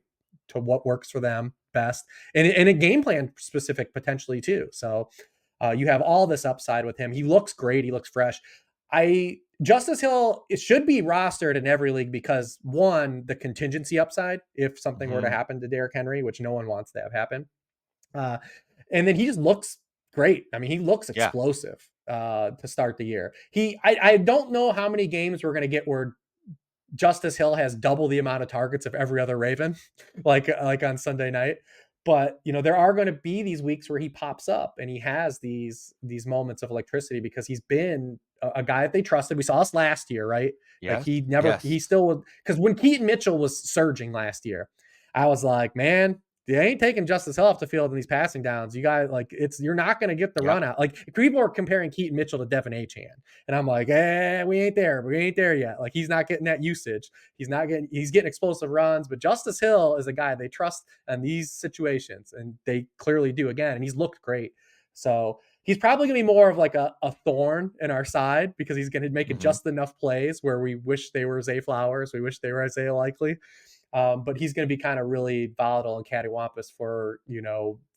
to what works for them best, and a game plan specific potentially too. So you have all this upside with him. He looks great. He looks fresh. Justice Hill, it should be rostered in every league because one, the contingency upside, if something were to happen to Derrick Henry, which no one wants to have happen. And then he just looks great. I mean, he looks explosive to start the year. I don't know how many games we're going to get where Justice Hill has double the amount of targets of every other Raven, like on Sunday night. But there are going to be these weeks where he pops up and he has these moments of electricity because he's been a guy that they trusted. We saw us last year, right? Like he still would, because when Keaton Mitchell was surging last year, I was like, man, they ain't taking Justice Hill off the field in these passing downs. You guys, like, you're not going to get the run out. Like, people are comparing Keaton Mitchell to Devin Achane, and I'm like, we ain't there. We ain't there yet. Like, he's not getting that usage. He's getting explosive runs, but Justice Hill is a guy they trust in these situations, and they clearly do again. And he's looked great. So he's probably going to be more of like a thorn in our side because he's going to make just enough plays where we wish they were Zay Flowers. We wish they were Isaiah Likely. But he's going to be kind of really volatile and cattywampus for,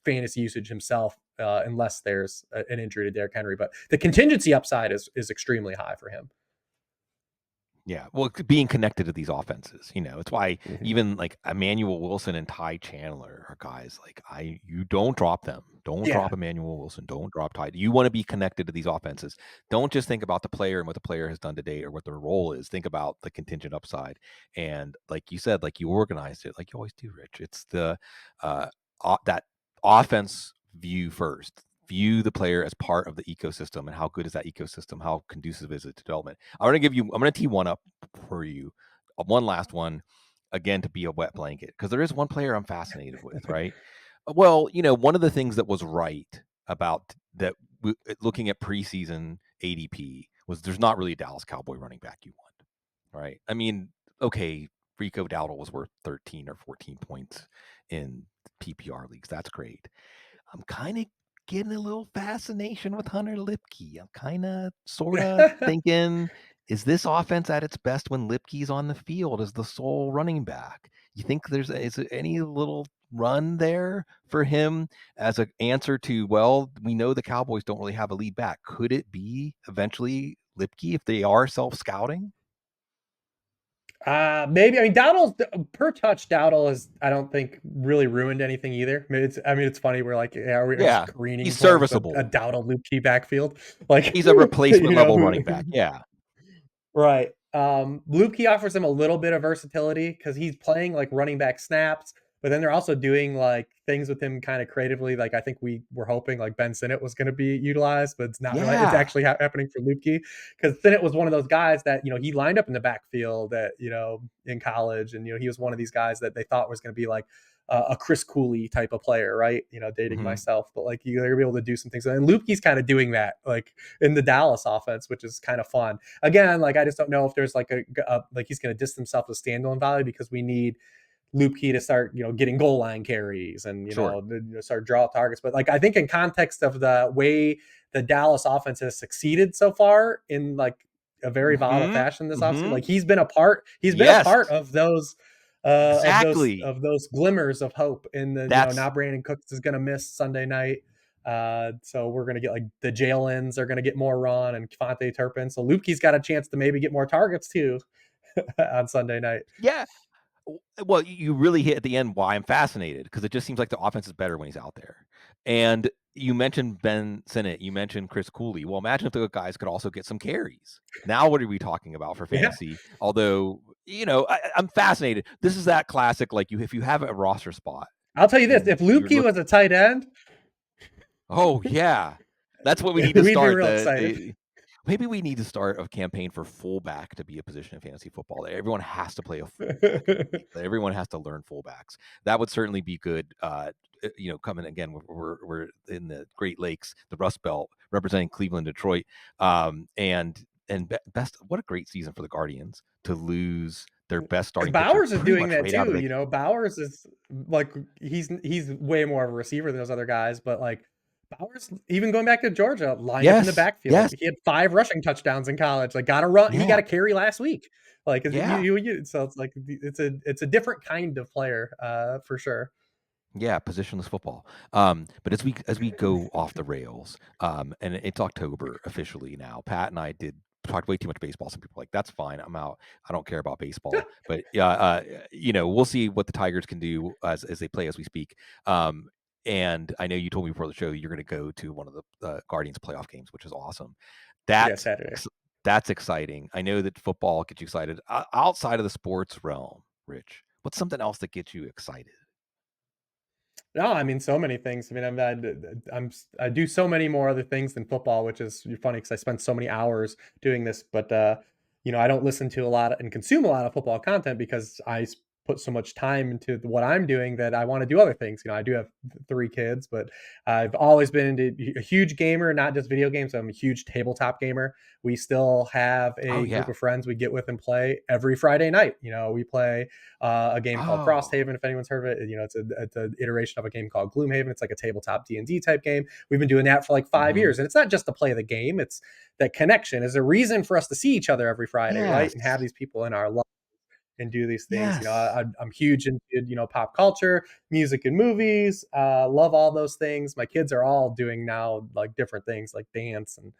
fantasy usage himself, unless there's an injury to Derrick Henry. But the contingency upside is extremely high for him. Yeah, well, being connected to these offenses, it's why even like Emmanuel Wilson and Ty Chandler are guys like you don't drop them. Don't drop Emmanuel Wilson. Don't drop Ty. You want to be connected to these offenses. Don't just think about the player and what the player has done today or what their role is. Think about the contingent upside. And like you said, like you organized it, like you always do, Rich. It's the that offense view first. View the player as part of the ecosystem and how good is that ecosystem? How conducive is it to development? I'm going to tee one up for you. One last one, again, to be a wet blanket, because there is one player I'm fascinated with, right? Well, one of the things that was right about that, looking at preseason ADP, was there's not really a Dallas Cowboy running back you want, right? I mean, okay, Rico Dowdle was worth 13 or 14 points in PPR leagues. That's great. I'm kind of getting a little fascination with Hunter Lipke. I'm kind of sort of thinking, is this offense at its best when Lipke's on the field as the sole running back? You think is there any little run there for him as an answer to, well, we know the Cowboys don't really have a lead back. Could it be eventually Lipke if they are self-scouting? Maybe. I mean, per touch Dowdle is, I don't think, really ruined anything either. It's funny. We're like, we're just careening he's towards serviceable. a Dowdle Lipke backfield. Like, he's a replacement level running back. Yeah. Right. Lupke offers him a little bit of versatility because he's playing like running back snaps, but then they're also doing like things with him kind of creatively. Like I think we were hoping like Ben Sinnott was going to be utilized, but it's not really. It's actually happening for Lupke because Sinnott was one of those guys that, he lined up in the backfield at, in college. And, he was one of these guys that they thought was going to be like a Chris Cooley type of player, right? Dating myself, but like they're gonna be able to do some things. And Lupke's kind of doing that like in the Dallas offense, which is kind of fun. Again, like I just don't know if there's like like he's gonna distance himself with standalone value because we need Lupke to start, getting goal line carries and start draw targets. But like I think in context of the way the Dallas offense has succeeded so far in like a very volatile fashion this offseason, like he's been a part of those exactly of those glimmers of hope in the now Brandon Cooks is going to miss Sunday night. So we're going to get like the Jalen's are going to get more run and Fonte Turpin. So Luke's got a chance to maybe get more targets too on Sunday night. Yeah. Well, you really hit at the end why I'm fascinated, because it just seems like the offense is better when he's out there. And you mentioned Ben Sinnott, you mentioned Chris Cooley. Well, imagine if the guys could also get some carries. Now, what are we talking about for Yeah. fantasy? Although, I'm fascinated. This is that classic, like if you have a roster spot I'll tell you this: and if you're Lukey looking, was a tight end, oh yeah, that's what we need to we'd be start. real excited. Maybe we need to start a campaign for fullback to be a position in fantasy football. Everyone has to play a fullback in the league. Everyone has to learn fullbacks. That would certainly be good. Coming again, we're in the Great Lakes, the Rust Belt, representing Cleveland, Detroit, and best. What a great season for the Guardians to lose their best starting pitcher Bowers is pretty doing much that right out of too. the. You know, Bowers is like he's way more of a receiver than those other guys, but like Bowers, even going back to Georgia, lined up in the Yes, backfield. yes, He had 5 rushing touchdowns in college. Like, got a run. He got yeah, a carry last week. Like, yeah. so it's like it's a different kind of player, for sure. Yeah, positionless football. But as we go off the rails, and it's October officially now. Pat and I did talk way too much baseball. Some people are like, that's fine. I'm out. I don't care about baseball. But yeah, we'll see what the Tigers can do as they play as we speak. And I know you told me before the show you're going to go to one of the Guardians playoff games, which is awesome. Yeah, That's Saturday. that's exciting. I know that football gets you excited. Outside of the sports realm, Rich, what's something else that gets you excited? No, I mean, so many things. I mean, I do so many more other things than football, which is funny because I spend so many hours doing this. But I don't listen to a lot and consume a lot of football content because put so much time into what I'm doing that I want to do other things. I do have 3 kids, but I've always been a huge gamer, not just video games. I'm a huge tabletop gamer. We still have Oh a group yeah. of friends we get with and play every Friday night. We play a game called Oh. Frosthaven, if anyone's heard of it. It's an iteration of a game called Gloomhaven. It's like a tabletop D&D type game. We've been doing that for like 5 years, Mhm. and it's not just to play the game. It's that connection is a reason for us to see each other every Friday, right? Yes. And have these people in our life and do these things. Yes. I'm huge into pop culture, music, and movies. Love all those things. My kids are all doing now like different things like dance and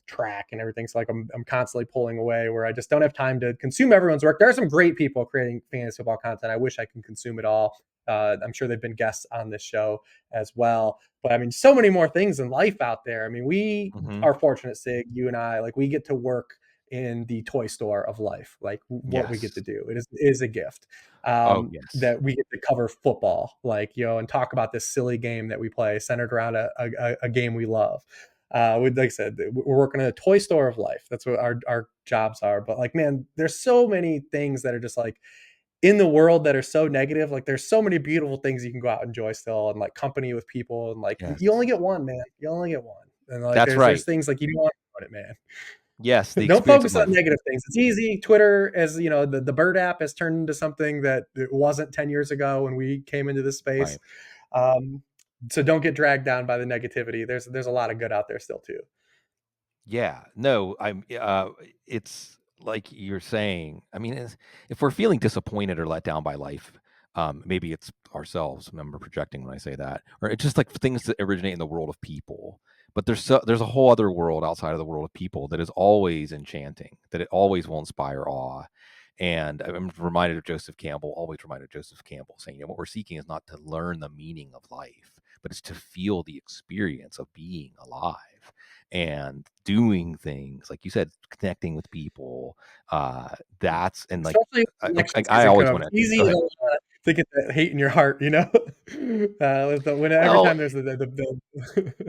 track and everything. So like I'm constantly pulling away where I just don't have time to consume everyone's work. There are some great people creating fantasy football content. I wish I can consume it all. I'm sure they've been guests on this show as well. But I mean, so many more things in life out there. I mean, we Mhm. are fortunate, Sig, you and I, like we get to work in the toy store of life. Like what we get to Yes. do. It is a gift. Oh, yes. That we get to cover football, like, and talk about this silly game that we play centered around a game we love. Like I said, we're working in a toy store of life. That's what our jobs are. But like, man, there's so many things that are just like in the world that are so negative. Like, there's so many beautiful things you can go out and enjoy still, and like company with people, and like you only Yes. get one, man. You only get one, and like That's there's right. things like you don't want to it, man. Yes, the Don't experience of focus on life. negative things. It's easy. Twitter, as the Bird app has turned into something that it wasn't 10 years ago when we came into this space. Right. Um, so don't get dragged down by the negativity. There's a lot of good out there still too. Yeah. No, it's like you're saying. I mean, if we're feeling disappointed or let down by life, maybe it's ourselves. Remember projecting when I say that, or it's just like things that originate in the world of people. But there's a whole other world outside of the world of people that is always enchanting, that it always will inspire awe. And I'm reminded of Joseph Campbell, always reminded of Joseph Campbell saying, what we're seeking is not to learn the meaning of life, but it's to feel the experience of being alive and doing things like you said, connecting with people. That's and like Especially I, elections I season always come up. want It's to go easy ahead. to get that hate in your heart, when every Well, time there's the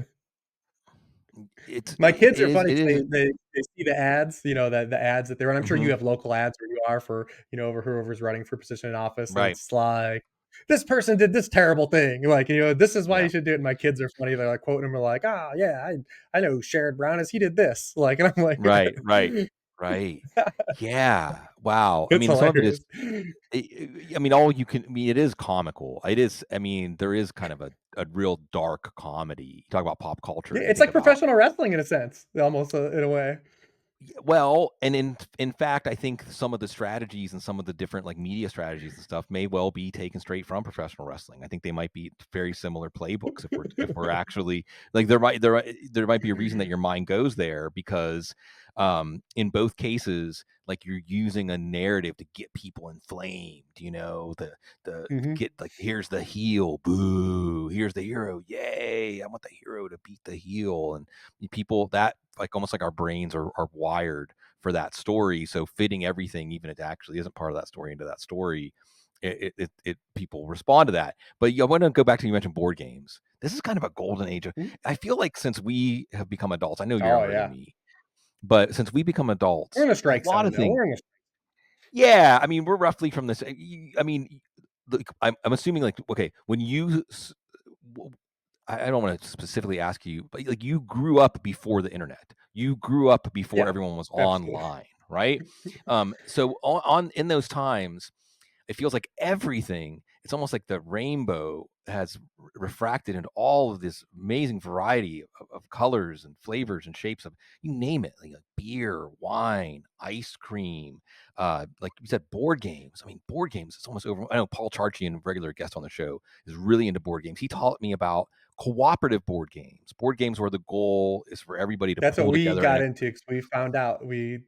it's my it kids are is funny it 'cause is they see the ads, the ads that they're and I'm sure you mhm, have local ads where you are for, over whoever's running for position in office, and right. it's like, "This person did this terrible thing," like, "This is why Yeah. you should do it," and my kids are funny, they're, like, quoting him, like, "Ah, yeah, I know who Sherrod Brown is, he did this," like, and I'm like, Right. Right. Right. Yeah. Wow. I it's mean, some of it is. hilarious. I mean, all you can. I mean, it is comical. It is. I mean, there is kind of a real dark comedy. You talk about pop culture, Yeah, and you it's think like about. professional wrestling in a sense, almost, in a way. Well, and in fact, I think some of the strategies and some of the different like media strategies and stuff may well be taken straight from professional wrestling. I think they might be very similar playbooks if we're actually like there might be a reason that your mind goes there because in both cases like you're using a narrative to get people inflamed, the Mhm. get like here's the heel, boo, here's the hero, yay, I want the hero to beat the heel, and people that like almost like our brains are wired for that story. So fitting everything, even if it actually isn't part of that story, into that story, it people respond to that. But I want to go back to you mentioned board games. This is kind of a golden age. Mhm. I feel like since we have become adults, I know you're Oh, younger than yeah. me, but since we become We're adults, in a a strike lot zone of now. things. We're in a Yeah, I mean, we're roughly from this. I mean, like, I'm assuming like okay, when I don't want to specifically ask you, but like you grew up before the internet. You grew up before Yeah, everyone was absolutely. online, right? So on in those times, it feels like everything, it's almost like the rainbow has refracted into all of this amazing variety of colors and flavors and shapes of you name it, like beer, wine, ice cream, like you said, board games. I mean, board games, it's almost over. I know Paul Charchian, regular guest on the show, is really into board games. He taught me about cooperative board games where the goal is for everybody to That's what pull we together in got a into because we found out you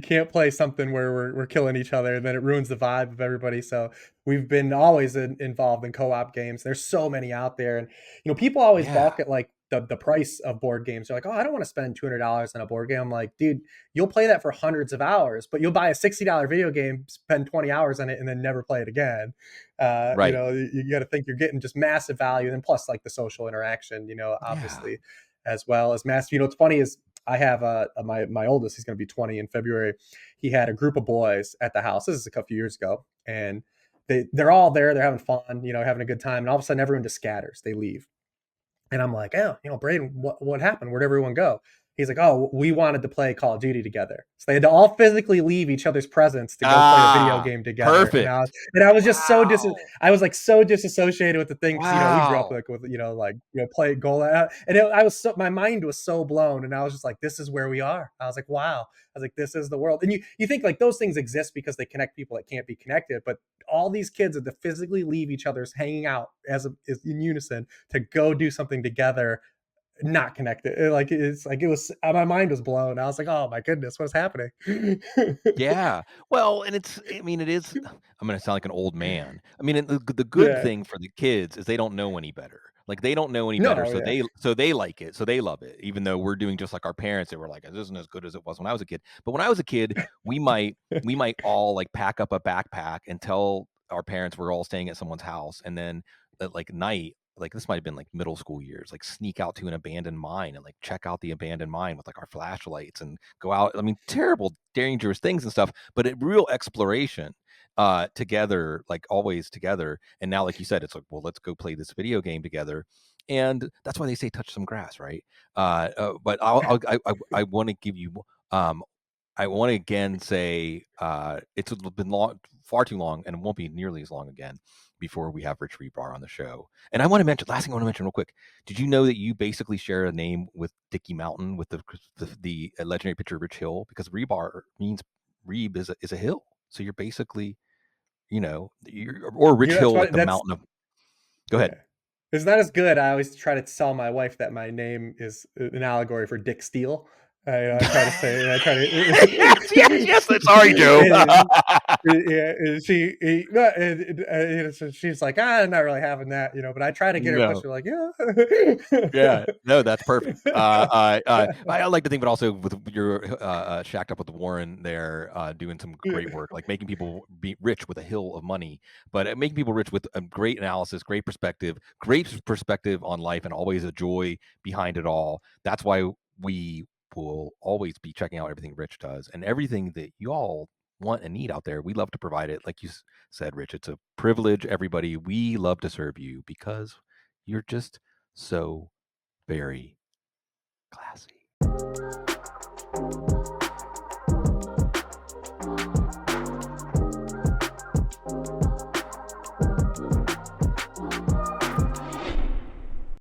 can't play something where we're killing each other, and then it ruins the vibe of everybody, so we've been always involved in co-op games. There's so many out there, and, people always yeah, balk at, like, the price of board games. They're like, "Oh, I don't wanna spend $200 on a board game." I'm like, "Dude, you'll play that for hundreds of hours, but you'll buy a $60 video game, spend 20 hours on it, and then never play it again." right, You gotta think you're getting just massive value, and plus, like, the social interaction, yeah, obviously, as well as massive. What's funny is I have my oldest. He's going to be 20 in February. He had a group of boys at the house. This is a couple years ago, and they're all there. They're having fun, having a good time. And all of a sudden, everyone just scatters. They leave. And I'm like, "Oh, Braden, what happened? Where'd everyone go?" He's like, "Oh, we wanted to play Call of Duty together." So they had to all physically leave each other's presence to go play a video ah, game together. And perfect. I was just Wow. I was like so disassociated with the thing because we grew up Wow. like with play goal and I was so my mind was so blown, and I was just like, "This is where we are." I was like, "Wow." I was like, "This is the world." And you think like those things exist because they connect people that can't be connected, but all these kids had to physically leave each other's hanging out as in unison to go do something together, not connected. It's like it was my mind was blown. I was like, "Oh my goodness, what's happening?" Yeah. Well, and I mean, it is I'm gonna sound like an old man. I mean, and the good Yeah. thing for the kids is they don't know any better. Like, they don't know any better, No, so yeah. they like it, so they love it, even though we're doing just like our parents, they were like, "This isn't as good as it was when I was a kid." But when I was a kid, we might all, like, pack up a backpack and tell our parents we're all staying at someone's house, and then at, like, night, like, this might have been, like, middle school years, like, sneak out to an abandoned mine and, like, check out the abandoned mine with, like, our flashlights and go out. I mean, terrible, dangerous things and stuff, but real exploration together, like always together. And now, like you said, it's like, well, let's go play this video game together. And that's why they say touch some grass, right? But I want to give you, um, I want to again say it's been long, far too long, and it won't be nearly as long again before we have Rich Hribar on the show. And I want to mention, last thing I want to mention real quick. Did you know that you basically share a name with Dickie Mountain, with the legendary pitcher Rich Hill? Because Hribar means Rebe is a hill. So you're basically, or Rich That's Hill, funny. like the mountain of. Go ahead. Yeah. It's not as good. I always try to tell my wife that my name is an allegory for Dick Steele. I try to say I try Yes, yes, yes. Sorry, Joe. to yeah, and no, so she's like, "Ah, I'm not really having that," but I try to get her No. pushed. Like, "Yeah." Yeah, no, that's perfect. I like to think, but also with you're shacked up with Warren there, doing some great work, like making people be rich with a hill of money, but making people rich with a great analysis, great perspective on life, and always a joy behind it all. That's why we will always be checking out everything Rich does, and everything that you all want and need out there. We love to provide it. Like you said, Rich, it's a privilege. Everybody, we love to serve you because you're just so very classy.